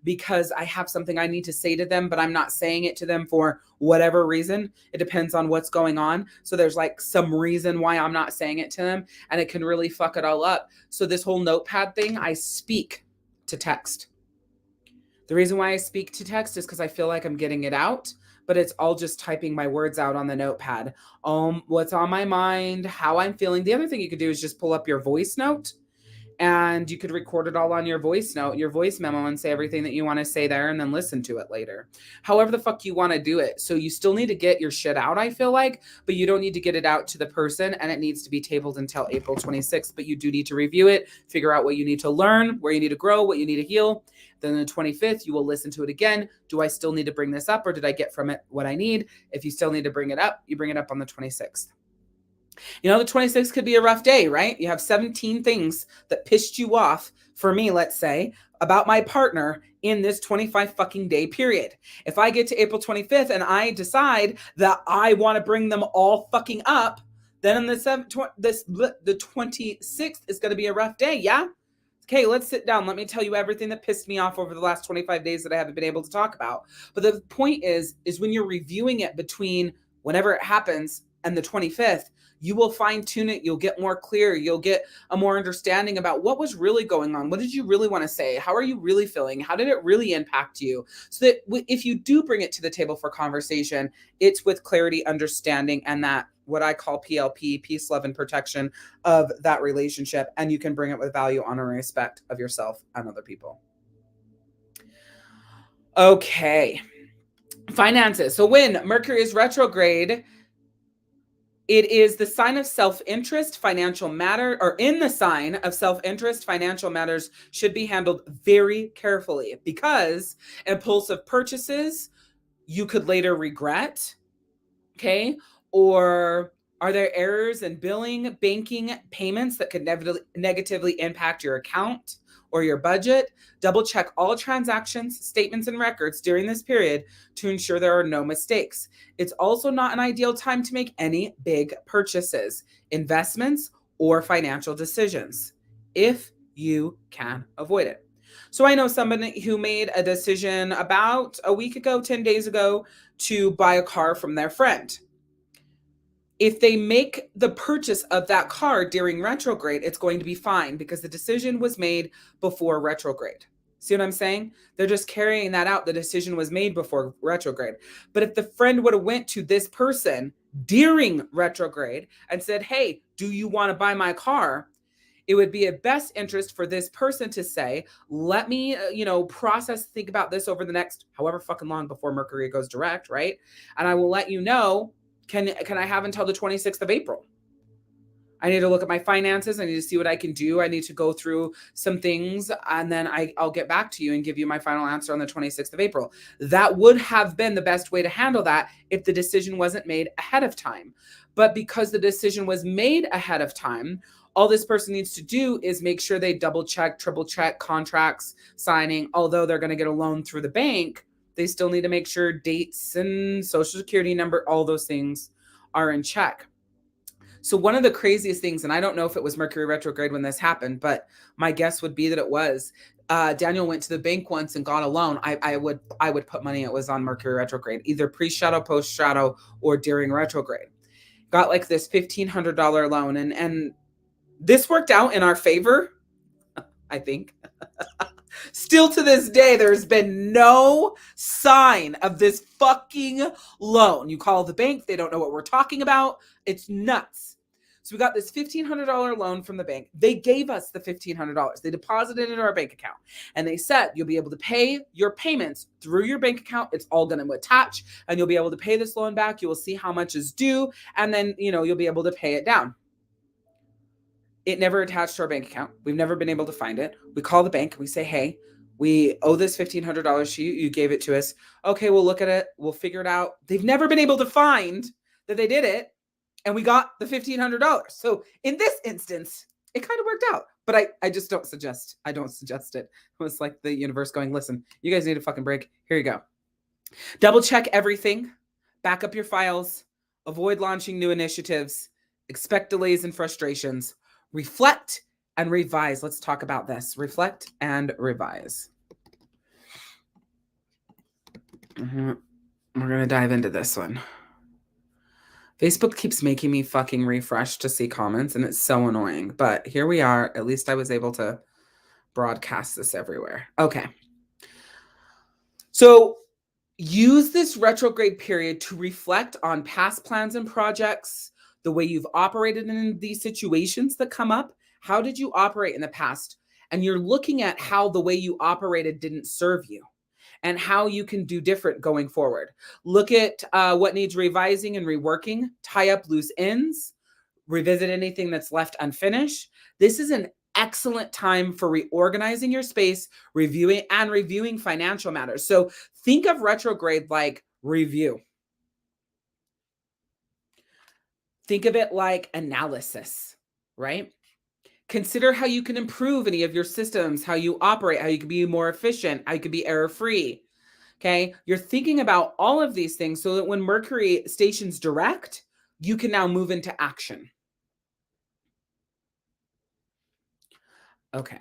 because I have something I need to say to them, but I'm not saying it to them for whatever reason. It depends on what's going on. So there's like some reason why I'm not saying it to them, and it can really fuck it all up. So this whole notepad thing, I speak to text. The reason why I speak to text is because I feel like I'm getting it out, but it's all just typing my words out on the notepad. What's on my mind, how I'm feeling. The other thing you could do is just pull up your voice note, and you could record it all on your voice note, your voice memo, and say everything that you want to say there and then listen to it later. However the fuck you want to do it. So you still need to get your shit out, I feel like, but you don't need to get it out to the person, and it needs to be tabled until April 26th. But you do need to review it, figure out what you need to learn, where you need to grow, what you need to heal. Then on the 25th, you will listen to it again. Do I still need to bring this up, or did I get from it what I need? If you still need to bring it up, you bring it up on the 26th. The 26th could be a rough day, right? You have 17 things that pissed you off, for me, let's say, about my partner in this 25 fucking day period. If I get to April 25th and I decide that I want to bring them all fucking up, then on the 26th is going to be a rough day, yeah? Okay, let's sit down. Let me tell you everything that pissed me off over the last 25 days that I haven't been able to talk about. But the point is when you're reviewing it between whenever it happens and the 25th, you will fine tune it. You'll get more clear. You'll get a more understanding about what was really going on. What did you really want to say? How are you really feeling? How did it really impact you? So that if you do bring it to the table for conversation, it's with clarity, understanding, and that what I call PLP, peace, love, and protection of that relationship. And you can bring it with value, honor, and respect of yourself and other people. Okay. Finances. So when Mercury is retrograde It is the sign of self-interest, financial matter, or in the sign of self-interest, financial matters should be handled very carefully because impulsive purchases you could later regret. Okay. Or are there errors in billing, banking, payments that could negatively impact your account or your budget? Double check all transactions, statements, and records during this period to ensure there are no mistakes. It's also not an ideal time to make any big purchases, investments, or financial decisions if you can avoid it. So I know somebody who made a decision about a week ago, 10 days ago, to buy a car from their friend. If they make the purchase of that car during retrograde, it's going to be fine because the decision was made before retrograde. See what I'm saying? They're just carrying that out. The decision was made before retrograde. But if the friend would have went to this person during retrograde and said, hey, do you want to buy my car? It would be a best interest for this person to say, let me, process, think about this over the next however fucking long before Mercury goes direct, right? And I will let you know, can I have until the 26th of April? I need to look at my finances. I need to see what I can do. I need to go through some things, and then I'll get back to you and give you my final answer on the 26th of April. That would have been the best way to handle that if the decision wasn't made ahead of time. But because the decision was made ahead of time, all this person needs to do is make sure they double check, triple check contracts, signing. Although they're going to get a loan through the bank, they still need to make sure dates and social security number, all those things are in check. So one of the craziest things, and I don't know if it was Mercury retrograde when this happened, but my guess would be that it was. Daniel went to the bank once and got a loan. I would put money it was on Mercury retrograde, either pre-shadow, post-shadow, or during retrograde. Got like this $1,500 loan, and this worked out in our favor, I think. Still to this day, there's been no sign of this fucking loan. You call the bank, they don't know what we're talking about. It's nuts. So we got this $1,500 loan from the bank. They gave us the $1,500. They deposited it in our bank account. And they said, you'll be able to pay your payments through your bank account. It's all going to attach, and you'll be able to pay this loan back. You will see how much is due, and then, you'll be able to pay it down. It never attached to our bank account. We've never been able to find it. We call the bank. We say, hey, we owe this $1,500 to you. You gave it to us. Okay, we'll look at it. We'll figure it out. They've never been able to find that they did it, and we got the $1,500. So in this instance, it kind of worked out. But I just don't suggest. I don't suggest it. It was like the universe going, listen, you guys need a fucking break. Here you go. Double check everything. Back up your files. Avoid launching new initiatives. Expect delays and frustrations. Reflect and revise. Let's talk about this. Reflect and revise. We're going to dive into this one. Facebook keeps making me fucking refresh to see comments, and it's so annoying. But here we are. At least I was able to broadcast this everywhere. Okay. So use this retrograde period to reflect on past plans and projects, the way you've operated in these situations that come up. How did you operate in the past? And you're looking at how the way you operated didn't serve you and how you can do different going forward. Look at what needs revising and reworking, tie up loose ends, revisit anything that's left unfinished. This is an excellent time for reorganizing your space, reviewing financial matters. So think of retrograde like review. Think of it like analysis, right? Consider how you can improve any of your systems, how you operate, how you can be more efficient, how you can be error-free. Okay. You're thinking about all of these things so that when Mercury stations direct, you can now move into action. Okay.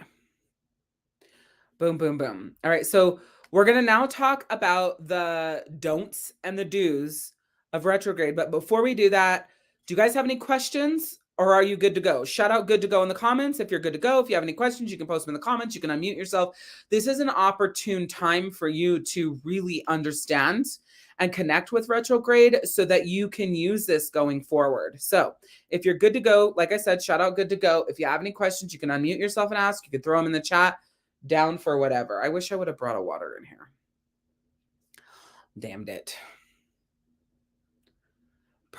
Boom, boom, boom. All right. So we're going to now talk about the don'ts and the do's of retrograde. But before we do that, do you guys have any questions, or are you good to go? Shout out good to go in the comments if you're good to go. If you have any questions, you can post them in the comments. You can unmute yourself. This is an opportune time for you to really understand and connect with retrograde so that you can use this going forward. So if you're good to go, like I said, shout out good to go. If you have any questions, you can unmute yourself and ask. You can throw them in the chat. Down for whatever. I wish I would have brought a water in here. Damned it.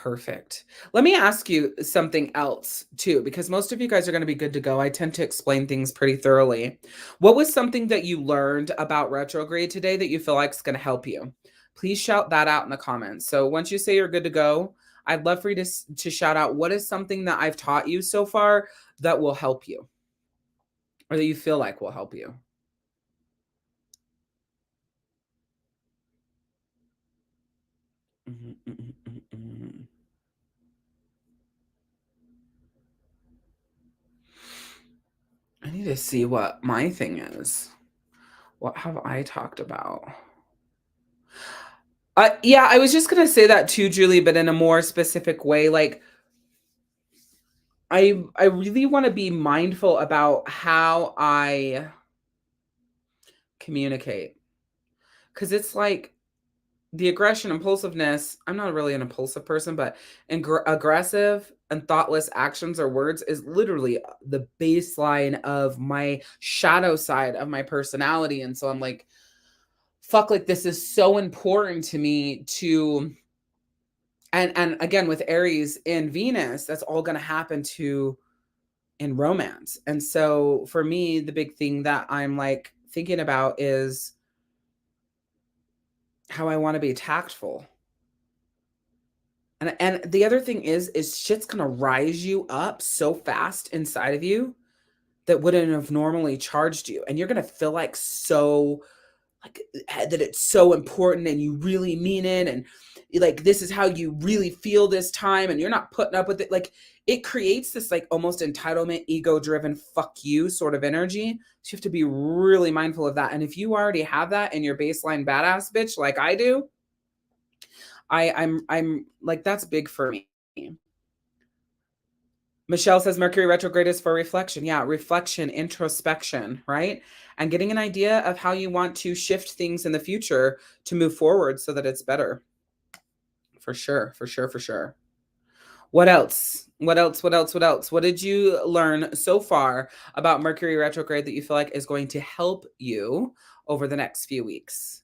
Perfect. Let me ask you something else too, because most of you guys are going to be good to go. I tend to explain things pretty thoroughly. What was something that you learned about retrograde today that you feel like is going to help you? Please shout that out in the comments. So once you say you're good to go, I'd love for you to shout out what is something that I've taught you so far that will help you or that you feel like will help you. Mhm, mhm, mhm, mhm. I need to see what my thing is. What have I talked about? Yeah, I was just gonna say that too, Julie, but in a more specific way. Like, I really want to be mindful about how I communicate, because it's like the aggression, impulsiveness. I'm not really an impulsive person, but aggressive and thoughtless actions or words is literally the baseline of my shadow side of my personality. And so I'm like, fuck, like this is so important to me to and again with Aries and Venus, that's all going to happen to in romance. And so for me, the big thing that I'm like thinking about is how I want to be tactful. And the other thing is shit's going to rise you up so fast inside of you that wouldn't have normally charged you. And you're going to feel like so like that it's so important and you really mean it, and like this is how you really feel this time, and you're not putting up with it. Like it creates this like almost entitlement, ego driven fuck you sort of energy. So you have to be really mindful of that. And if you already have that in your baseline badass bitch like I do, I'm like that's big for me. Michelle says Mercury retrograde is for reflection. Yeah, reflection, introspection, right? And getting an idea of how you want to shift things in the future to move forward so that it's better. For sure, for sure, for sure. What else? What else? What else? What else? What did you learn so far about Mercury retrograde that you feel like is going to help you over the next few weeks?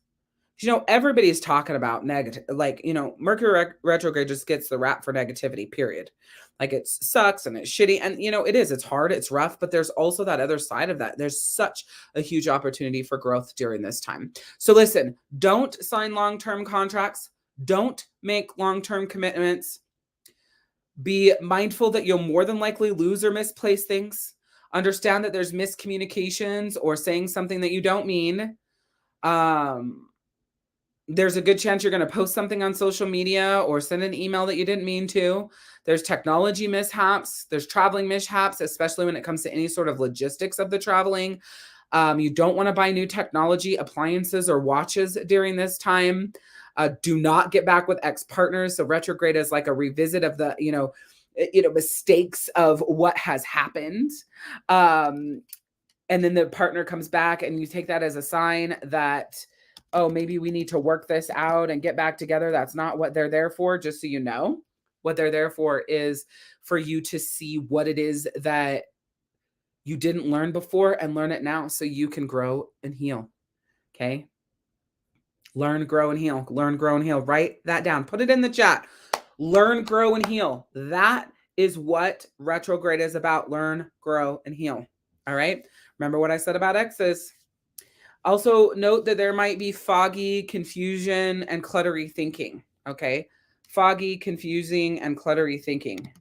Everybody's talking about negative, like, Mercury retrograde just gets the rap for negativity, period. Like it sucks and it's shitty. And, it's hard, it's rough, but there's also that other side of that. There's such a huge opportunity for growth during this time. So listen, don't sign long-term contracts. Don't make long-term commitments. Be mindful that you'll more than likely lose or misplace things. Understand that there's miscommunications or saying something that you don't mean. There's a good chance you're going to post something on social media or send an email that you didn't mean to. There's technology mishaps. There's traveling mishaps, especially when it comes to any sort of logistics of the traveling. You don't want to buy new technology, appliances, or watches during this time. Do not get back with ex-partners. So retrograde is like a revisit of the, mistakes of what has happened. And then the partner comes back and you take that as a sign that, oh, maybe we need to work this out and get back together. That's not what they're there for, just so you know. What they're there for is for you to see what it is that you didn't learn before and learn it now so you can grow and heal. Okay? Learn, grow, and heal. Learn, grow, and heal. Write that down. Put it in the chat. Learn, grow, and heal. That is what retrograde is about. Learn, grow, and heal. All right? Remember what I said about exes. Also, note that there might be foggy, confusion, and cluttery thinking. Okay? Foggy, confusing, and cluttery thinking.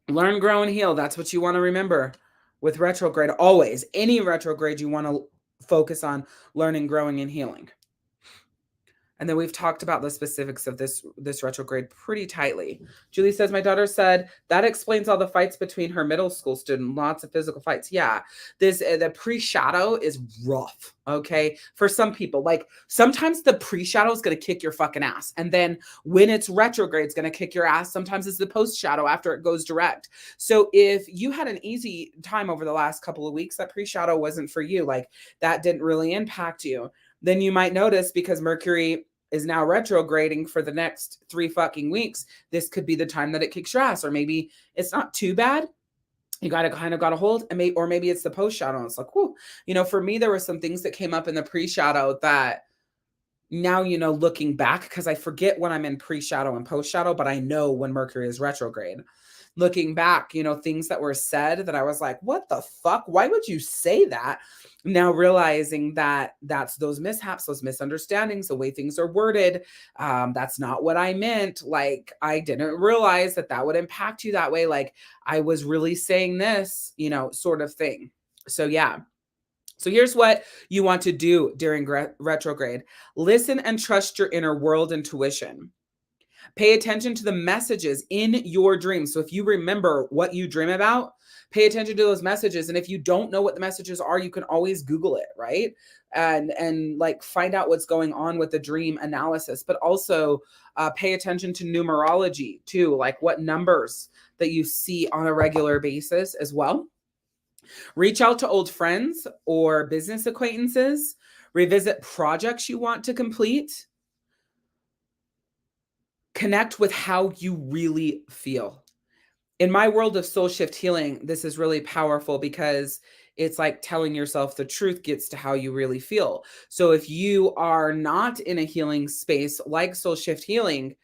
Learn, grow, and heal. That's what you want to remember with retrograde. Always. Any retrograde, you want to focus on learning, growing, and healing. And then we've talked about the specifics of this retrograde pretty tightly. Julie says, my daughter said that explains all the fights between her middle school student. Lots of physical fights. Yeah, the pre-shadow is rough. Okay, for some people, like sometimes the pre-shadow is going to kick your fucking ass, and then when it's retrograde, it's going to kick your ass. Sometimes it's the post-shadow after it goes direct. So if you had an easy time over the last couple of weeks, that pre-shadow wasn't for you. Like that didn't really impact you. Then you might notice, because Mercury is now retrograding for the next 3 fucking weeks, this could be the time that it kicks your ass. Or maybe it's not too bad, You got to kind of got a hold, and or maybe it's the post shadow. And it's like, whoo, for me, there were some things that came up in the pre shadow that now, looking back, because I forget when I'm in pre shadow and post shadow, but I know when Mercury is retrograde. Looking back, things that were said that I was like, what the fuck? Why would you say that? Now realizing that that's those mishaps, those misunderstandings, the way things are worded. That's not what I meant. Like, I didn't realize that that would impact you that way. Like, I was really saying this, sort of thing. So, yeah. So here's what you want to do during retrograde. Listen and trust your inner world intuition. Pay attention to the messages in your dreams. So if you remember what you dream about, pay attention to those messages. And if you don't know what the messages are, you can always Google it, right? And like find out what's going on with the dream analysis. But also pay attention to numerology too, like what numbers that you see on a regular basis as well. Reach out to old friends or business acquaintances. Revisit projects you want to complete. Connect with how you really feel. In my world of soul shift healing, this is really powerful because it's like telling yourself the truth gets to how you really feel. So if you are not in a healing space like soul shift healing,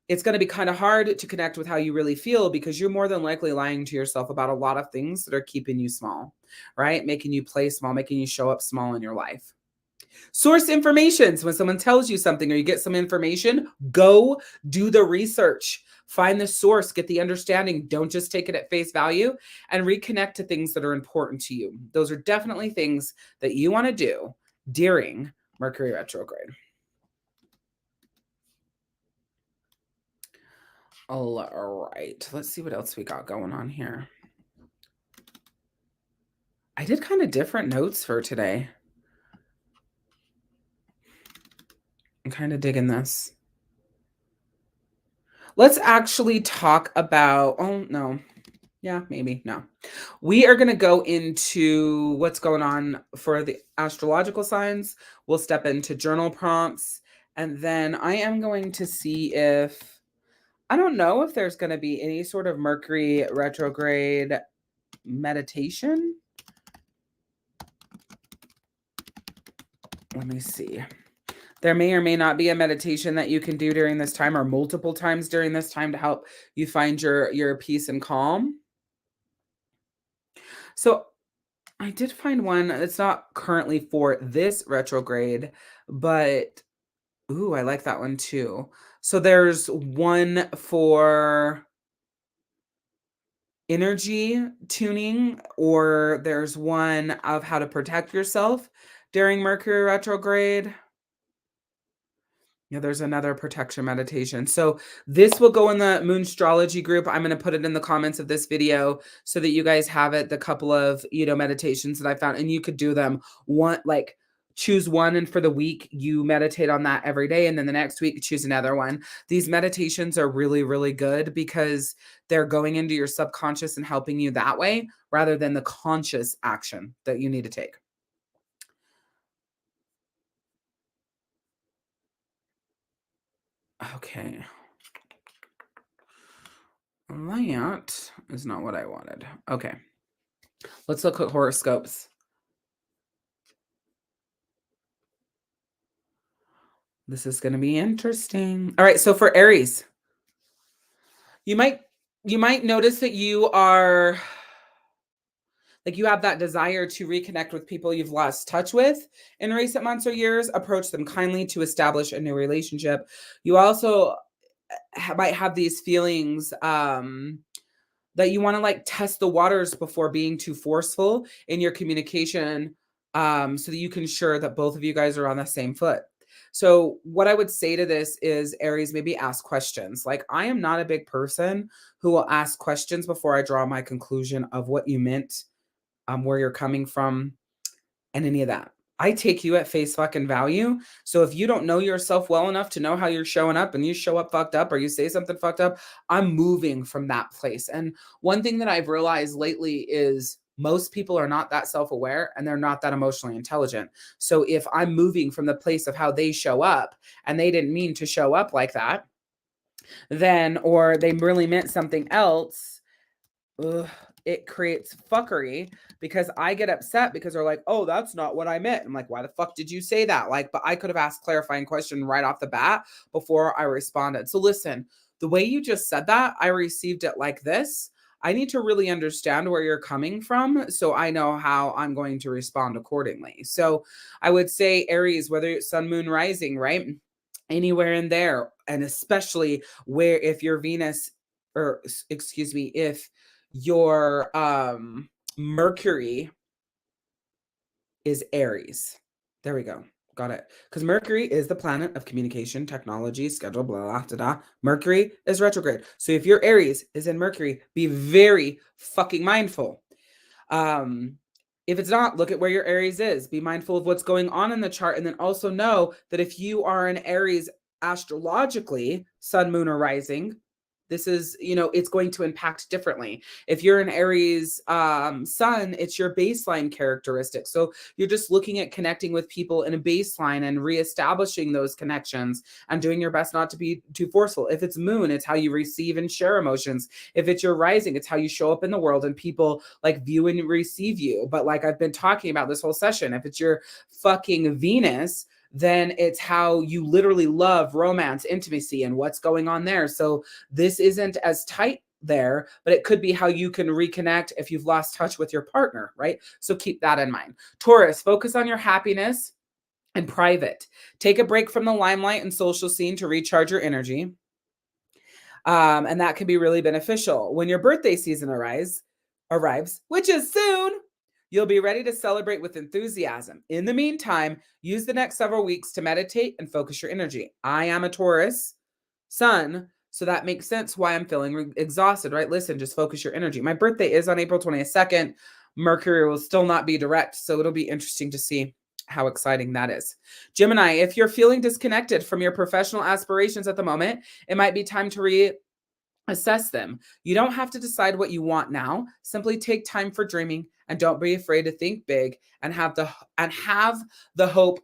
it's going to be kind of hard to connect with how you really feel because you're more than likely lying to yourself about a lot of things that are keeping you small, right? Making you play small, making you show up small in your life. Source informations. When someone tells you something or you get some information, go do the research. Find the source, get the understanding. Don't just take it at face value, and reconnect to things that are important to you. Those are definitely things that you want to do during Mercury retrograde. All right, let's see what else we got going on here. I did kind of different notes for today. I'm kind of digging this. Let's actually talk about, oh no, yeah, maybe, no. We are going to go into what's going on for the astrological signs. We'll step into journal prompts, and then I am going to see if, I don't know if there's going to be any sort of Mercury retrograde meditation. Let me see. There may or may not be a meditation that you can do during this time or multiple times during this time to help you find your peace and calm. So I did find one. It's not currently for this retrograde, but ooh, I like that one too. So there's one for energy tuning, or there's one of how to protect yourself during Mercury retrograde. Yeah, there's another protection meditation. So this will go in the moon astrology group. I'm going to put it in the comments of this video so that you guys have it. The couple of, meditations that I found, and you could do them one, like choose one. And for the week, you meditate on that every day. And then the next week, choose another one. These meditations are really, really good because they're going into your subconscious and helping you that way rather than the conscious action that you need to take. Okay. That is not what I wanted. Okay. Let's look at horoscopes. This is going to be interesting. All right, so for Aries, you might notice that you are like you have that desire to reconnect with people you've lost touch with in recent months or years. Approach them kindly to establish a new relationship. You also might have these feelings that you want to like test the waters before being too forceful in your communication, so that you can ensure that both of you guys are on the same foot. So what I would say to this is, Aries, maybe ask questions. Like, I am not a big person who will ask questions before I draw my conclusion of what you meant, where you're coming from, and any of that. I take you at face fucking value. So if you don't know yourself well enough to know how you're showing up and you show up fucked up or you say something fucked up, I'm moving from that place. And one thing that I've realized lately is most people are not that self-aware and they're not that emotionally intelligent. So if I'm moving from the place of how they show up and they didn't mean to show up like that, then, or they really meant something else, it creates fuckery because I get upset because they're like, oh, that's not what I meant. I'm like, why the fuck did you say that? Like, but I could have asked clarifying question right off the bat before I responded. So listen, the way you just said that, I received it like this. I need to really understand where you're coming from so I know how I'm going to respond accordingly. So I would say Aries, whether it's sun, moon, rising, right? Anywhere in there, and especially where if your Venus, or excuse me, if your Mercury is Aries. There we go. Got it. Because Mercury is the planet of communication, technology, schedule, blah, blah, blah, blah. Mercury is retrograde. So if your Aries is in Mercury, be very fucking mindful. If it's not, look at where your Aries is. Be mindful of what's going on in the chart. And then also know that if you are an Aries astrologically, sun, moon, or rising, this is, it's going to impact differently. If you're an Aries sun, it's your baseline characteristic. So you're just looking at connecting with people in a baseline and reestablishing those connections and doing your best not to be too forceful. If it's moon, it's how you receive and share emotions. If it's your rising, it's how you show up in the world and people like view and receive you. But like I've been talking about this whole session, if it's your fucking Venus, then it's how you literally love romance, intimacy, and what's going on there. So this isn't as tight there, but it could be how you can reconnect if you've lost touch with your partner, right? So keep that in mind. Taurus, focus on your happiness and private. Take a break from the limelight and social scene to recharge your energy. And that can be really beneficial. When your birthday season arrives, which is soon, you'll be ready to celebrate with enthusiasm. In the meantime, use the next several weeks to meditate and focus your energy. I am a Taurus sun, so that makes sense why I'm feeling exhausted, right? Listen, just focus your energy. My birthday is on April 22nd. Mercury will still not be direct, so it'll be interesting to see how exciting that is. Gemini, if you're feeling disconnected from your professional aspirations at the moment, it might be time to reassess them. You don't have to decide what you want now. Simply take time for dreaming and don't be afraid to think big and have the hope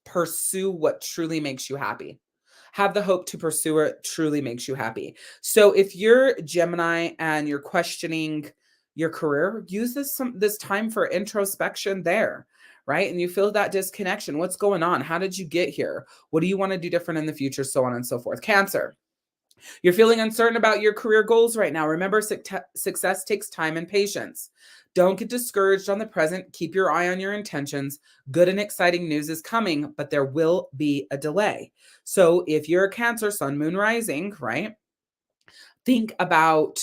pursue what truly makes you happy. Have the hope to pursue what truly makes you happy. So if you're Gemini and you're questioning your career, use this time for introspection there, right? And you feel that disconnection. What's going on? How did you get here? What do you want to do different in the future? So on and so forth. Cancer. You're feeling uncertain about your career goals right now. Remember, success takes time and patience. Don't get discouraged on the present. Keep your eye on your intentions. Good and exciting news is coming, but there will be a delay. So if you're a Cancer, sun, moon, rising, right? Think about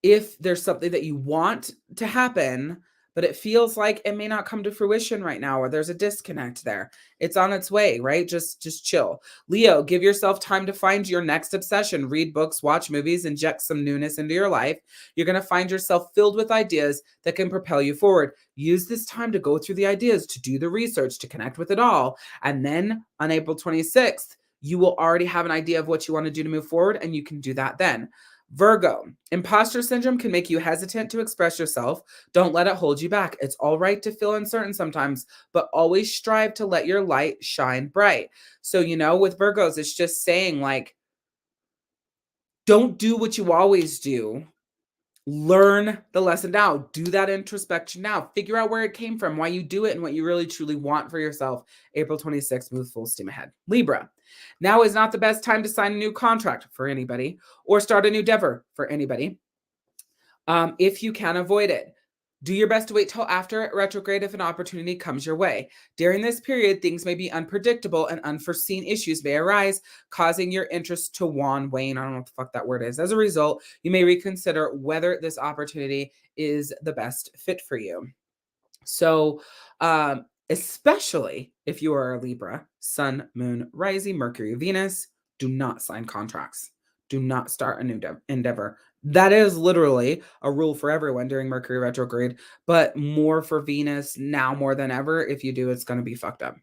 if there's something that you want to happen, but it feels like it may not come to fruition right now, or there's a disconnect there. It's on its way, right? Just chill. Leo, give yourself time to find your next obsession. Read books, watch movies, inject some newness into your life. You're going to find yourself filled with ideas that can propel you forward. Use this time to go through the ideas, to do the research, to connect with it all. And then on April 26th, you will already have an idea of what you want to do to move forward, and you can do that then. Virgo, imposter syndrome can make you hesitant to express yourself. Don't let it hold you back. It's all right to feel uncertain sometimes, but always strive to let your light shine bright. So, with Virgos, it's just saying like, don't do what you always do. Learn the lesson now. Do that introspection now. Figure out where it came from, why you do it, and what you really truly want for yourself. April 26th, move full steam ahead. Libra, now is not the best time to sign a new contract for anybody or start a new endeavor for anybody. If you can avoid it, do your best to wait till after retrograde if an opportunity comes your way. During this period, things may be unpredictable and unforeseen issues may arise, causing your interest to wane. I don't know what the fuck that word is. As a result, you may reconsider whether this opportunity is the best fit for you. So, especially if you are a Libra, sun, moon, rising, Mercury, Venus, do not sign contracts. Do not start a new endeavor. That is literally a rule for everyone during Mercury retrograde, but more for Venus now more than ever. If you do, it's going to be fucked up.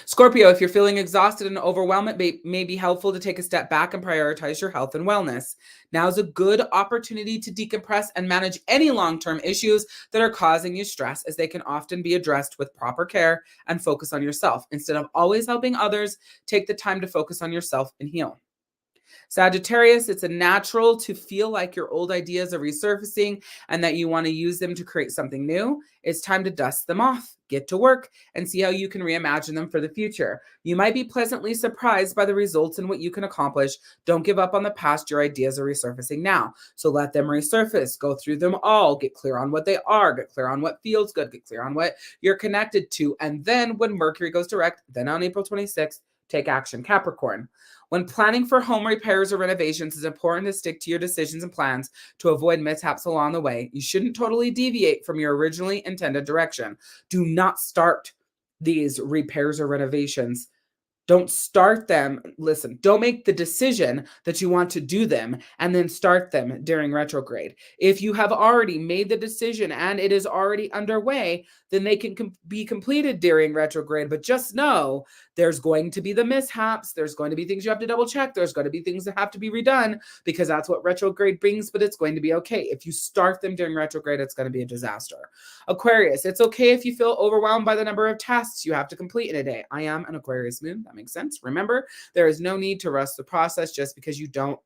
Scorpio, if you're feeling exhausted and overwhelmed, it may be helpful to take a step back and prioritize your health and wellness. Now is a good opportunity to decompress and manage any long-term issues that are causing you stress, as they can often be addressed with proper care and focus on yourself. Instead of always helping others, take the time to focus on yourself and heal. Sagittarius, it's a natural to feel like your old ideas are resurfacing and that you want to use them to create something new. It's time to dust them off, get to work, and see how you can reimagine them for the future. You might be pleasantly surprised by the results and what you can accomplish. Don't give up on the past. Your ideas are resurfacing now. So let them resurface. Go through them all. Get clear on what they are. Get clear on what feels good. Get clear on what you're connected to. And then when Mercury goes direct, then on April 26th, take action. Capricorn. When planning for home repairs or renovations, it's important to stick to your decisions and plans to avoid mishaps along the way. You shouldn't totally deviate from your originally intended direction. Do not start these repairs or renovations. Don't start them. Listen, don't make the decision that you want to do them and then start them during retrograde. If you have already made the decision and it is already underway, then they can be completed during retrograde. But just know there's going to be the mishaps. There's going to be things you have to double check. There's going to be things that have to be redone because that's what retrograde brings, but it's going to be okay. If you start them during retrograde, it's going to be a disaster. Aquarius, it's okay if you feel overwhelmed by the number of tasks you have to complete in a day. I am an Aquarius moon. That makes sense. Remember, there is no need to rush the process just because you don't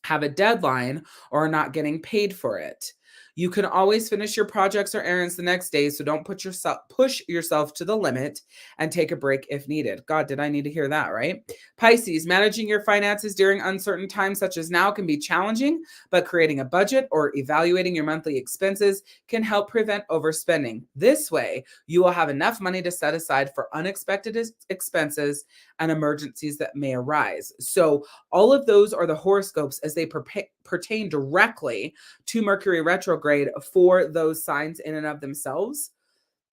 have a deadline or are not getting paid for it. You can always finish your projects or errands the next day, so don't push yourself to the limit and take a break if needed. God, did I need to hear that, right? Pisces, managing your finances during uncertain times such as now can be challenging, but creating a budget or evaluating your monthly expenses can help prevent overspending. This way, you will have enough money to set aside for unexpected expenses and emergencies that may arise. So all of those are the horoscopes as they pertain directly to Mercury retrograde for those signs in and of themselves.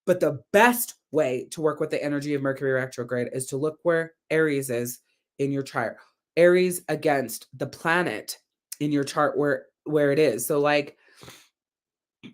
But the best way to work with the energy of Mercury retrograde is to look where Aries is in your chart. Aries against the planet in your chart where it is. So like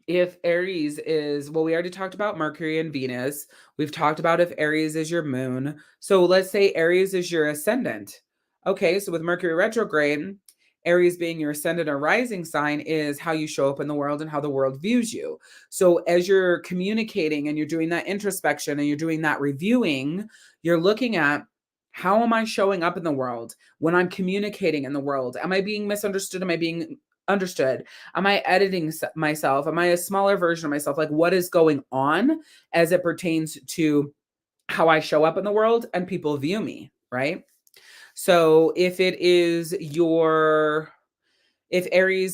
if Aries is, well, we already talked about Mercury and Venus. We've talked about if Aries is your moon. So let's say Aries is your ascendant. Okay, so with Mercury retrograde, Aries being your ascendant or rising sign is how you show up in the world and how the world views you. So as you're communicating and you're doing that introspection and you're doing that reviewing, you're looking at how am I showing up in the world when I'm communicating in the world? Am I being misunderstood? Am I being understood? Am I editing myself? Am I a smaller version of myself? Like what is going on as it pertains to how I show up in the world and people view me, right? So if Aries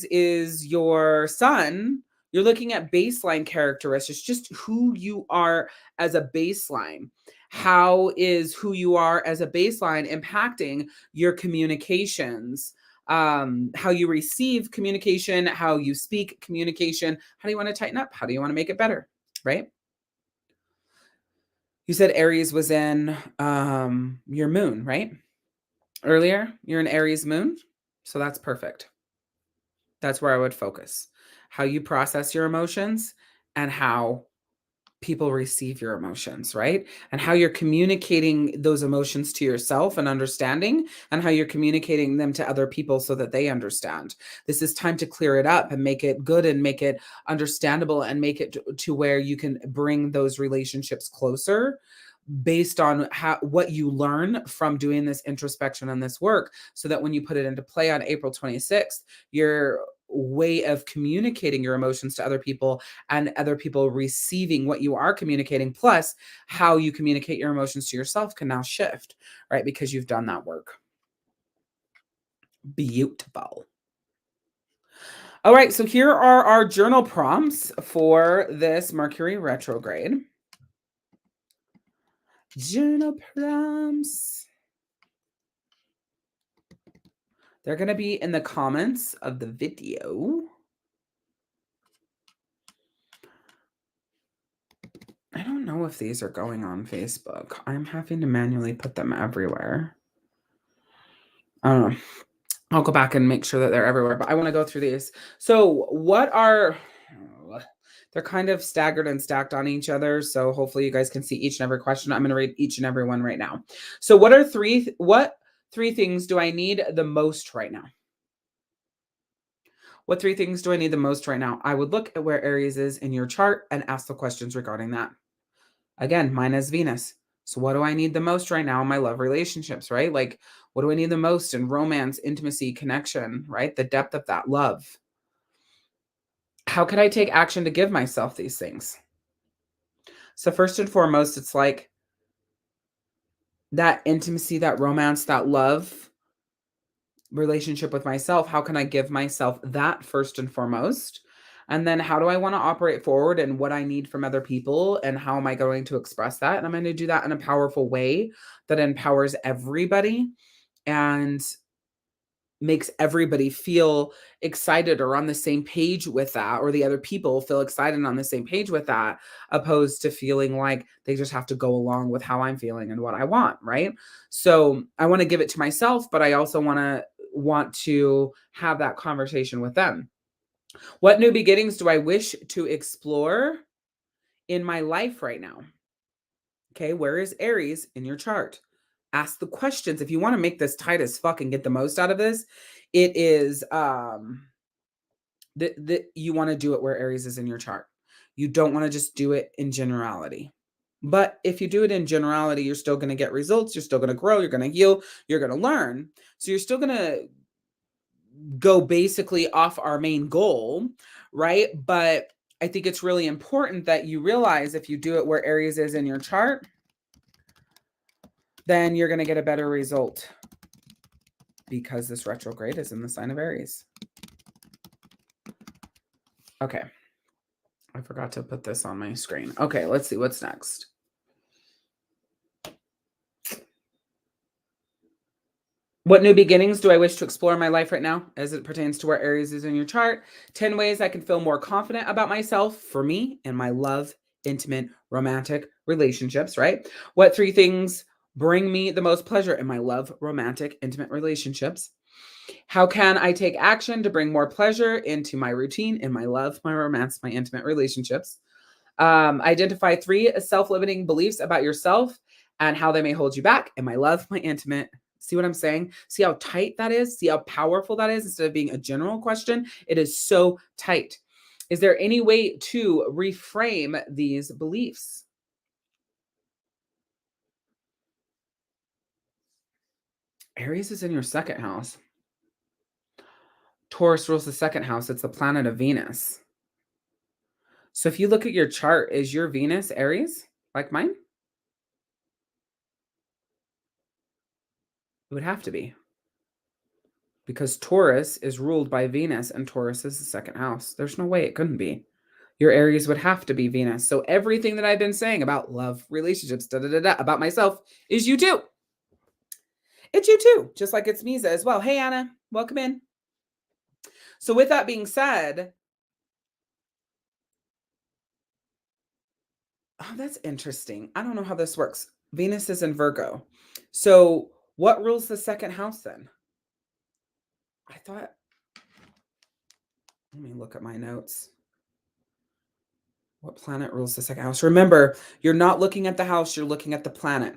is your sun, you're looking at baseline characteristics, just who you are as a baseline. How is who you are as a baseline impacting your communications? How you receive communication, how you speak communication. How do you want to tighten up? How do you want to make it better? Right? You said Aries was in your moon, right? Earlier, you're an Aries moon. So that's perfect. That's where I would focus. How you process your emotions and how people receive your emotions, right? And how you're communicating those emotions to yourself and understanding, and how you're communicating them to other people so that they understand. This is time to clear it up and make it good and make it understandable and make it to where you can bring those relationships closer based on what you learn from doing this introspection and this work, so that when you put it into play on April 26th, your way of communicating your emotions to other people and other people receiving what you are communicating, plus how you communicate your emotions to yourself, can now shift, right? Because you've done that work. Beautiful. All right, so here are our journal prompts for this Mercury retrograde. Journal prompts. They're going to be in the comments of the video. I don't know if these are going on Facebook. I'm having to manually put them everywhere. I don't know. I'll go back and make sure that they're everywhere, but I want to go through these. So they're kind of staggered and stacked on each other. So hopefully you guys can see each and every question. I'm going to read each and every one right now. So what three things do I need the most right now? What three things do I need the most right now? I would look at where Aries is in your chart and ask the questions regarding that. Again, mine is Venus. So what do I need the most right now in my love relationships, right? Like, what do I need the most in romance, intimacy, connection, right? The depth of that love. How can I take action to give myself these things? So first and foremost, it's like that intimacy, that romance, that love relationship with myself. How can I give myself that first and foremost? And then how do I want to operate forward and what I need from other people and how am I going to express that? And I'm going to do that in a powerful way that empowers everybody and makes everybody feel excited or on the same page with that, or the other people feel excited and on the same page with that, opposed to feeling like they just have to go along with how I'm feeling and what I want, right? So I want to give it to myself, but I also want to have that conversation with them. What new beginnings do I wish to explore in my life right now? Okay, where is Aries in your chart? Ask the questions. If you want to make this tight as fuck and get the most out of this, it is that you want to do it where Aries is in your chart. You don't want to just do it in generality. But if you do it in generality, you're still going to get results. You're still going to grow. You're going to heal. You're going to learn. So you're still going to go basically off our main goal, right? But I think it's really important that you realize if you do it where Aries is in your chart, then you're going to get a better result because this retrograde is in the sign of Aries. Okay. I forgot to put this on my screen. Okay, let's see what's next. What new beginnings do I wish to explore in my life right now as it pertains to where Aries is in your chart? 10 ways I can feel more confident about myself for me and my love, intimate, romantic relationships, right? What 3 things bring me the most pleasure in my love, romantic, intimate relationships? How can I take action to bring more pleasure into my routine, in my love, my romance, my intimate relationships? Identify 3 self-limiting beliefs about yourself and how they may hold you back. And my love, my intimate. See what I'm saying? See how tight that is? See how powerful that is? Instead of being a general question, it is so tight. Is there any way to reframe these beliefs? Aries is in your second house. Taurus rules the second house. It's the planet of Venus. So if you look at your chart, is your Venus Aries like mine? It would have to be because Taurus is ruled by Venus and Taurus is the second house. There's no way it couldn't be. Your Aries would have to be Venus. So everything that I've been saying about love, relationships, about myself is you too. It's you too, just like it's Misa as well. Hey, Anna, welcome in. So with that being said, oh, that's interesting. I don't know how this works. Venus is in Virgo. So what rules the second house then? I thought, let me look at my notes. What planet rules the second house? Remember, you're not looking at the house, you're looking at the planet.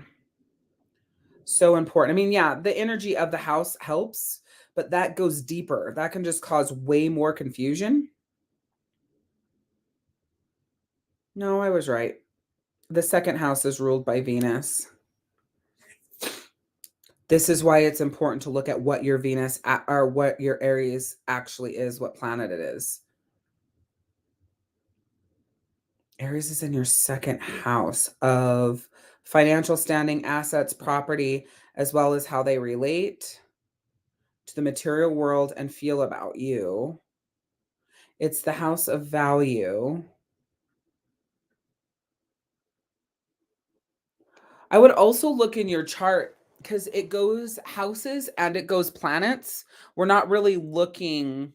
So important. I mean, yeah, the energy of the house helps, but that goes deeper. That can just cause way more confusion. No, I was right. The second house is ruled by Venus. This is why it's important to look at what your Venus or what your Aries actually is, what planet it is. Aries is in your second house of financial standing, assets, property, as well as how they relate to the material world and feel about you. It's the house of value. I would also look in your chart because it goes houses and it goes planets. We're not really looking.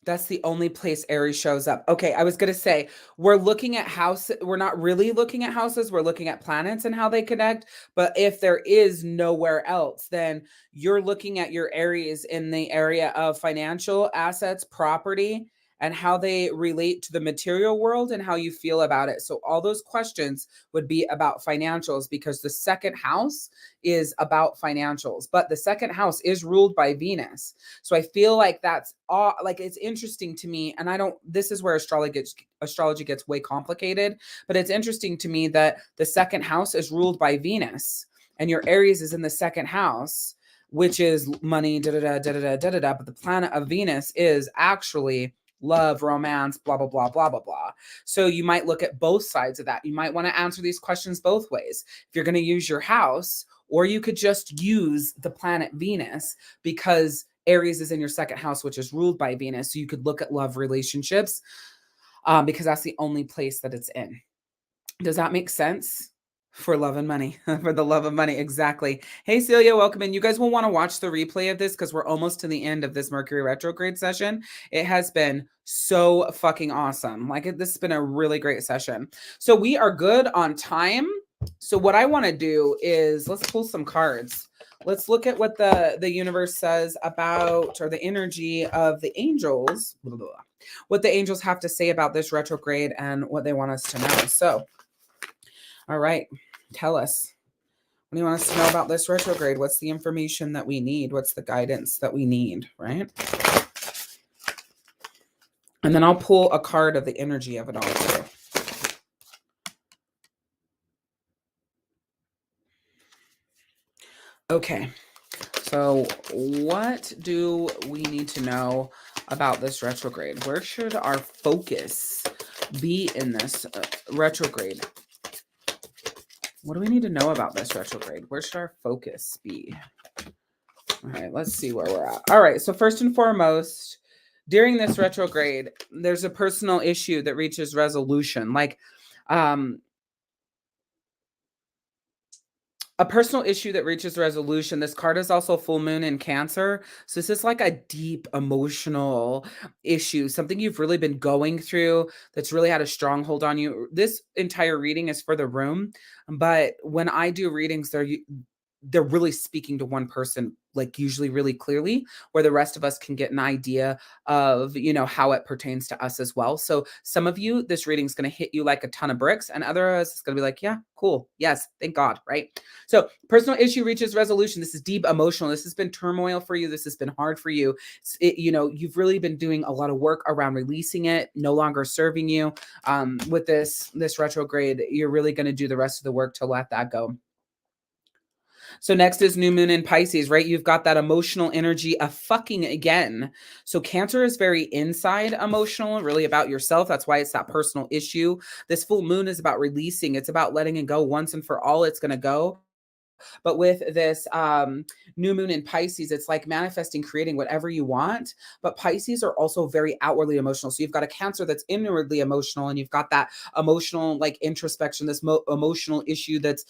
That's the only place Aries shows up. Okay, I was going to say, we're looking at house. We're not really looking at houses. We're looking at planets and how they connect. But if there is nowhere else, then you're looking at your Aries in the area of financial assets, property, and how they relate to the material world and how you feel about it. So all those questions would be about financials, because the second house is about financials, but the second house is ruled by Venus. So I feel like that's all, like, it's interesting to me. And I don't, this is where astrology gets way complicated, but it's interesting to me that the second house is ruled by Venus and your Aries is in the second house, which is money, da da da da da da da da. But the planet of Venus is actually love, romance, blah, blah, blah, blah, blah, blah. So you might look at both sides of that. You might want to answer these questions both ways. If you're going to use your house, or you could just use the planet Venus, because Aries is in your second house, which is ruled by Venus. So you could look at love relationships, because that's the only place that it's in. Does that make sense? For love and money, for the love of money. Exactly. Hey, Celia, welcome in. You guys will want to watch the replay of this because we're almost to the end of this Mercury retrograde session. It has been so fucking awesome. Like, this has been a really great session. So we are good on time. So what I want to do is let's pull some cards. Let's look at what the universe says about, or the energy of the angels, what the angels have to say about this retrograde and what they want us to know. So, all right, tell us. What do you want us to know about this retrograde? What's the information that we need? What's the guidance that we need, right? And then I'll pull a card of the energy of it all today. Okay, so what do we need to know about this retrograde? Where should our focus be in this retrograde? What do we need to know about this retrograde? Where should our focus be? All right, let's see where we're at. All right, so first and foremost, during this retrograde, there's a personal issue that reaches resolution. Like, a personal issue that reaches resolution. This card is also full moon in Cancer. So this is like a deep emotional issue, something you've really been going through that's really had a stronghold on you. This entire reading is for the room, but when I do readings, they're really speaking to one person, like usually really clearly, where the rest of us can get an idea of, how it pertains to us as well. So some of you, this reading is going to hit you like a ton of bricks, and others it's going to be like, yeah, cool. Yes. Thank God. Right. So personal issue reaches resolution. This is deep emotional. This has been turmoil for you. This has been hard for you. You've really been doing a lot of work around releasing it, no longer serving you. With this retrograde, you're really going to do the rest of the work to let that go. So next is new moon in Pisces, right? You've got that emotional energy of fucking again. So Cancer is very inside emotional, really about yourself. That's why it's that personal issue. This full moon is about releasing. It's about letting it go once and for all. It's going to go. But with this new moon in Pisces, it's like manifesting, creating whatever you want. But Pisces are also very outwardly emotional. So you've got a Cancer that's inwardly emotional, and you've got that emotional, like, introspection, this emotional issue that's,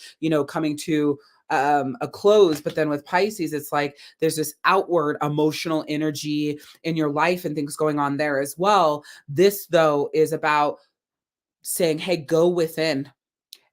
coming to a close. But then with Pisces, it's like there's this outward emotional energy in your life and things going on there as well. This, though, is about saying, hey, go within.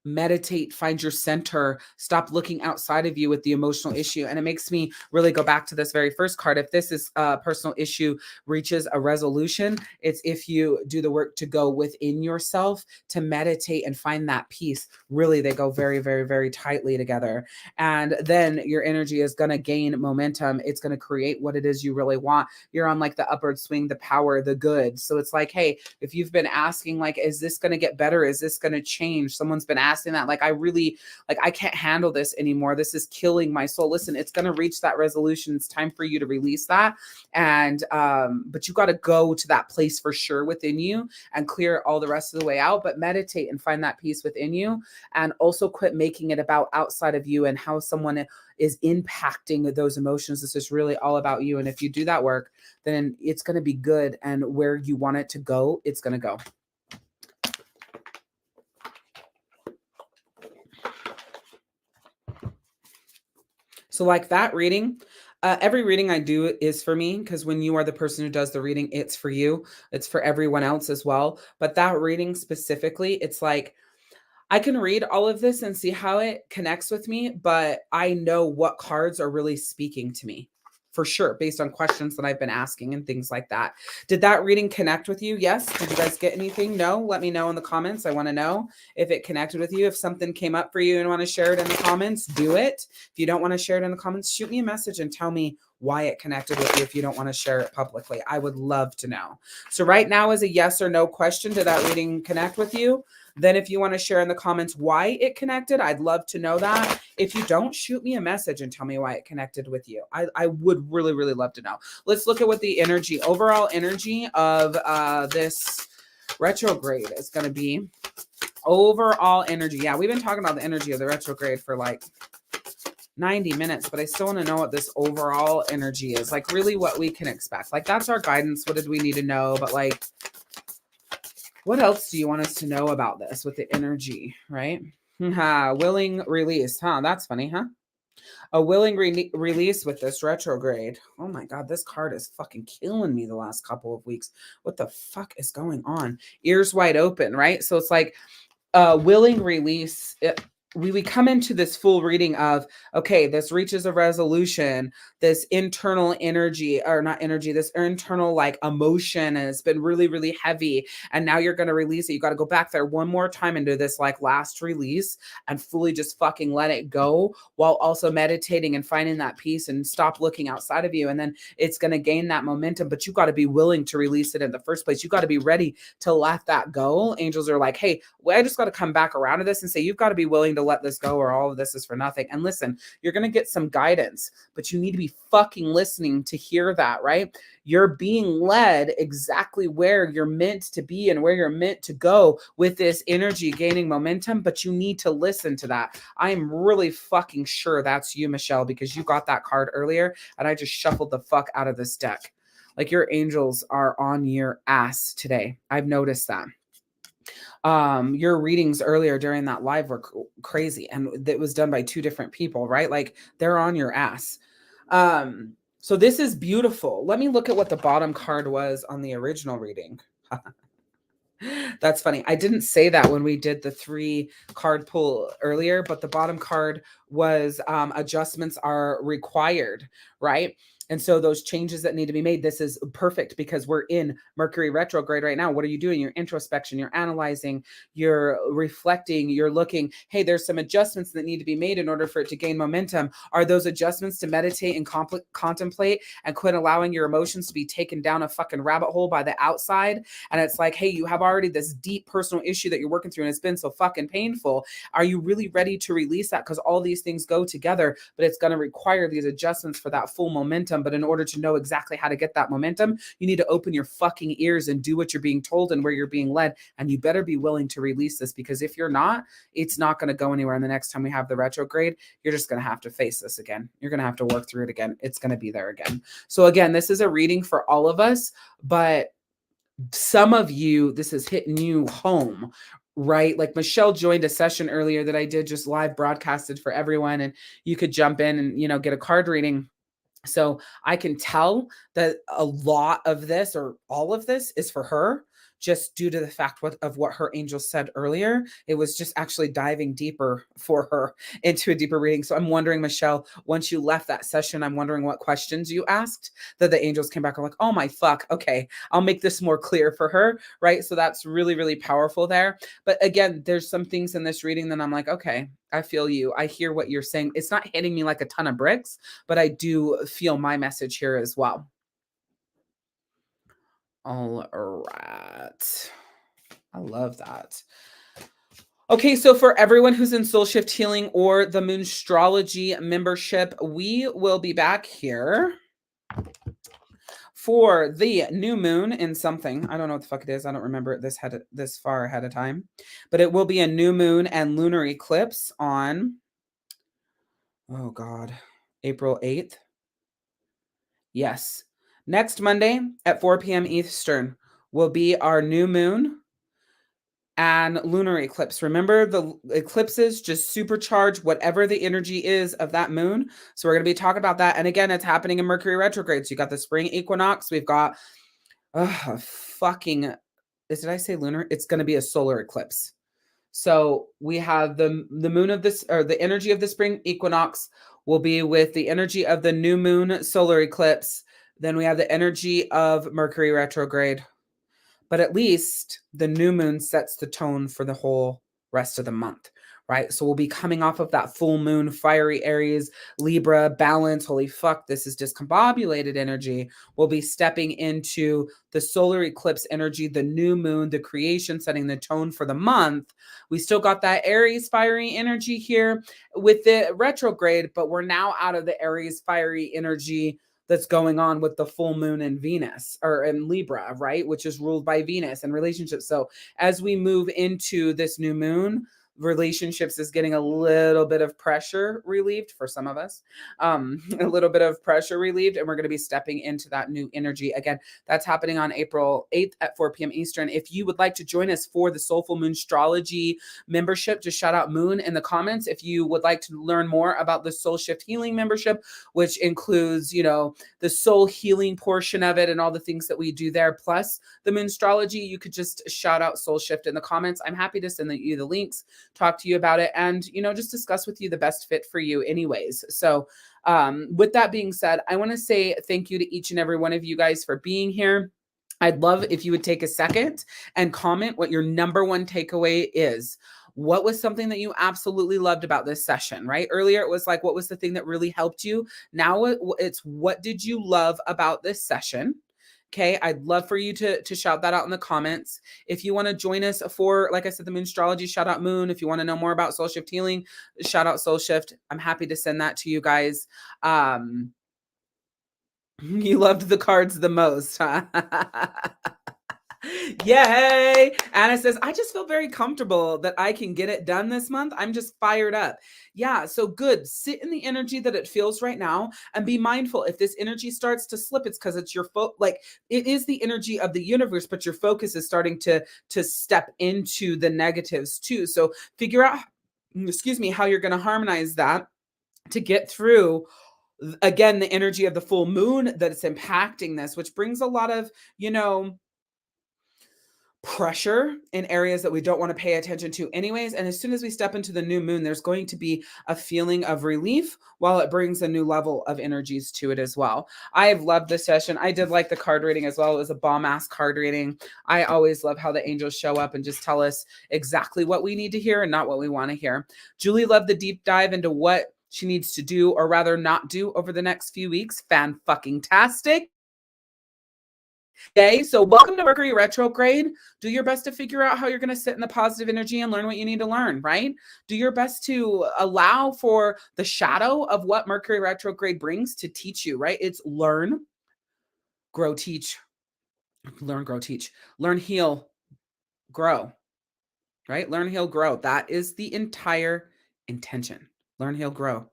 Meditate, find your center, stop looking outside of you with the emotional issue. And it makes me really go back to this very first card. If this is a personal issue reaches a resolution, it's if you do the work to go within yourself, to meditate and find that peace. Really, they go very, very, very tightly together. And then your energy is going to gain momentum. It's going to create what it is you really want. You're on like the upward swing, the power, the good. So it's like, hey, if you've been asking, like, is this going to get better? Is this going to change? Someone's been asking that, like, I can't handle this anymore. This is killing my soul. Listen, it's going to reach that resolution. It's time for you to release that. And, but you got to go to that place for sure within you and clear all the rest of the way out, but meditate and find that peace within you. And also quit making it about outside of you and how someone is impacting those emotions. This is really all about you. And if you do that work, then it's going to be good. And where you want it to go, it's going to go. So like that reading, every reading I do is for me, because when you are the person who does the reading, it's for you. It's for everyone else as well. But that reading specifically, it's like, I can read all of this and see how it connects with me, but I know what cards are really speaking to me. for sure, based on questions that I've been asking and things like that. Did that reading connect with you? Yes. Did you guys get anything? No. Let me know in the comments. I want to know if it connected with you. If something came up for you and want to share it in the comments, do it. If you don't want to share it in the comments, shoot me a message and tell me why it connected with you if you don't want to share it publicly. I would love to know. So right now is a yes or no question. Did that reading connect with you? Then if you want to share in the comments why it connected, I'd love to know that. If you don't, shoot me a message and tell me why it connected with you. I would really, really love to know. Let's look at what the overall energy of this retrograde is going to be. Overall energy. Yeah, we've been talking about the energy of the retrograde for like 90 minutes, but I still want to know what this overall energy is. Like really what we can expect. Like that's our guidance. What did we need to know? But like, what else do you want us to know about this with the energy, right? Willing release. That's funny, huh? A willing release with this retrograde. Oh my God, this card is fucking killing me the last couple of weeks. What the fuck is going on? Ears wide open, right? So it's like a willing release. We come into this full reading of, okay, this reaches a resolution, this internal energy, or not energy, this internal like emotion has been really, really heavy. And now you're going to release it. You got to go back there one more time into this like last release and fully just fucking let it go while also meditating and finding that peace and stop looking outside of you. And then it's going to gain that momentum, but you got to be willing to release it in the first place. You got to be ready to let that go. Angels are like, hey, well, I just got to come back around to this and say, you've got to be willing to let this go or all of this is for nothing. And listen, you're going to get some guidance, but you need to be fucking listening to hear that, right? You're being led exactly where you're meant to be and where you're meant to go with this energy gaining momentum, but you need to listen to that. I am really fucking sure that's you, Michelle, because you got that card earlier and I just shuffled the fuck out of this deck. Like your angels are on your ass today. I've noticed that. Your readings earlier during that live were crazy, and it was done by two different people, right? Like they're on your ass. So this is beautiful. Let me look at what the bottom card was on the original reading. That's funny. I didn't say that when we did the 3 card pull earlier, but the bottom card was adjustments are required, right? And so those changes that need to be made, this is perfect because we're in Mercury retrograde right now. What are you doing? Your introspection, you're analyzing, you're reflecting, you're looking, hey, there's some adjustments that need to be made in order for it to gain momentum. Are those adjustments to meditate and contemplate and quit allowing your emotions to be taken down a fucking rabbit hole by the outside? And it's like, hey, you have already this deep personal issue that you're working through and it's been so fucking painful. Are you really ready to release that? Because all these things go together, but it's going to require these adjustments for that full momentum. But in order to know exactly how to get that momentum, you need to open your fucking ears and do what you're being told and where you're being led. And you better be willing to release this, because if you're not, it's not going to go anywhere. And the next time we have the retrograde, you're just going to have to face this again. You're going to have to work through it again. It's going to be there again. So again, this is a reading for all of us, but some of you, this is hitting you home, right? Like Michelle joined a session earlier that I did just live broadcasted for everyone, and you could jump in and, get a card reading. So I can tell that a lot of this or all of this is for her, just due to the fact of what her angel said earlier. It was just actually diving deeper for her into a deeper reading. So I'm wondering, Michelle, once you left that session, I'm wondering what questions you asked that the angels came back and like, oh my fuck, okay, I'll make this more clear for her, right? So that's really, really powerful there. But again, there's some things in this reading that I'm like, okay, I feel you. I hear what you're saying. It's not hitting me like a ton of bricks, but I do feel my message here as well. All right. I love that. Okay, so for everyone who's in Soul Shift Healing or the Moonstrology membership, we will be back here for the new moon in something. I don't know what the fuck it is. I don't remember it this far ahead of time. But it will be a new moon and lunar eclipse on, oh God, April 8th. Yes. Next Monday at 4 p.m. Eastern will be our new moon and lunar eclipse. Remember, the eclipses just supercharge whatever the energy is of that moon. So we're going to be talking about that. And again, it's happening in Mercury retrograde. So you got the spring equinox. We've got did I say lunar? It's going to be a solar eclipse. So we have the moon of this, or the energy of the spring equinox will be with the energy of the new moon solar eclipse. Then we have the energy of Mercury retrograde. But at least the new moon sets the tone for the whole rest of the month, right? So we'll be coming off of that full moon, fiery Aries, Libra, balance. Holy fuck, this is discombobulated energy. We'll be stepping into the solar eclipse energy, the new moon, the creation, setting the tone for the month. We still got that Aries fiery energy here with the retrograde, but we're now out of the Aries fiery energy that's going on with the full moon in Venus or in Libra, right? Which is ruled by Venus and relationships. So as we move into this new moon, relationships is getting a little bit of pressure relieved for some of us, a little bit of pressure relieved, and we're going to be stepping into that new energy again. That's happening on April 8th at 4 p.m. Eastern. If you would like to join us for the Soulful Moon Astrology membership, just shout out Moon in the comments. If you would like to learn more about the Soul Shift Healing membership, which includes, the soul healing portion of it and all the things that we do there, plus the Moon Astrology, you could just shout out Soul Shift in the comments. I'm happy to send you the links, talk to you about it, and just discuss with you the best fit for you anyways. So with that being said, I want to say thank you to each and every one of you guys for being here. I'd love if you would take a second and comment what your number one takeaway is. What was something that you absolutely loved about this session, right? Earlier, it was like, what was the thing that really helped you? Now it's what did you love about this session? Okay, I'd love for you to shout that out in the comments. If you want to join us for, like I said, the Moon Astrology, shout out Moon. If you want to know more about Soul Shift Healing, shout out Soul Shift. I'm happy to send that to you guys. You loved the cards the most, huh? Yay! Anna says, I just feel very comfortable that I can get it done this month. I'm just fired up. Yeah, so good. Sit in the energy that it feels right now and be mindful. If this energy starts to slip, it's because it's your it is the energy of the universe, but your focus is starting to step into the negatives too. So figure out, how you're going to harmonize that to get through again the energy of the full moon that's impacting this, which brings a lot of, pressure in areas that we don't want to pay attention to anyways. And as soon as we step into the new moon, there's going to be a feeling of relief while it brings a new level of energies to it as well. I have loved this session. I did like the card reading as well. It was a bomb ass card reading. I always love how the angels show up and just tell us exactly what we need to hear and not what we want to hear. Julie loved the deep dive into what she needs to do, or rather not do, over the next few weeks. Fan-fucking-tastic. Okay, so welcome to Mercury retrograde. Do your best to figure out how you're going to sit in the positive energy and learn what you need to learn, right? Do your best to allow for the shadow of what Mercury retrograde brings to teach you, right? It's learn, grow, teach. Learn, grow, teach. Learn, heal, grow, right? Learn, heal, grow. That is the entire intention. Learn, heal, grow.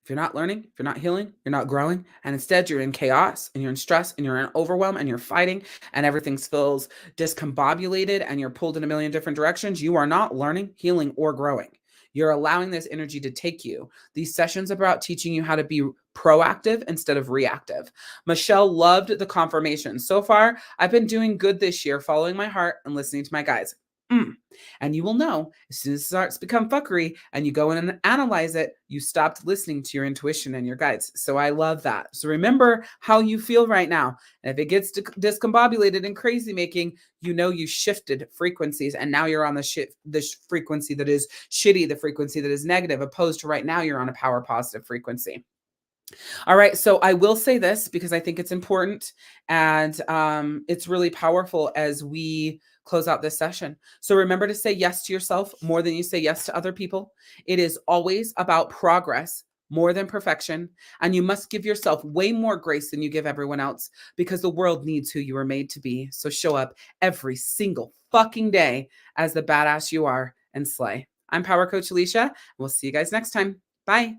If you're not learning, if you're not healing, you're not growing, and instead you're in chaos and you're in stress and you're in overwhelm and you're fighting and everything feels discombobulated and you're pulled in a million different directions, you are not learning, healing, or growing. You're allowing this energy to take you. These sessions are about teaching you how to be proactive instead of reactive. Michelle loved the confirmation. So far, I've been doing good this year, following my heart and listening to my guides. And you will know as soon as it starts to become fuckery and you go in and analyze it, you stopped listening to your intuition and your guides. So I love that. So remember how you feel right now. And if it gets discombobulated and crazy making, you shifted frequencies and now you're on the frequency that is shitty, the frequency that is negative, opposed to right now you're on a power positive frequency. All right. So I will say this because I think it's important and it's really powerful as we close out this session. So remember to say yes to yourself more than you say yes to other people. It is always about progress more than perfection. And you must give yourself way more grace than you give everyone else because the world needs who you were made to be. So show up every single fucking day as the badass you are and slay. I'm Power Coach Alicia. We'll see you guys next time. Bye.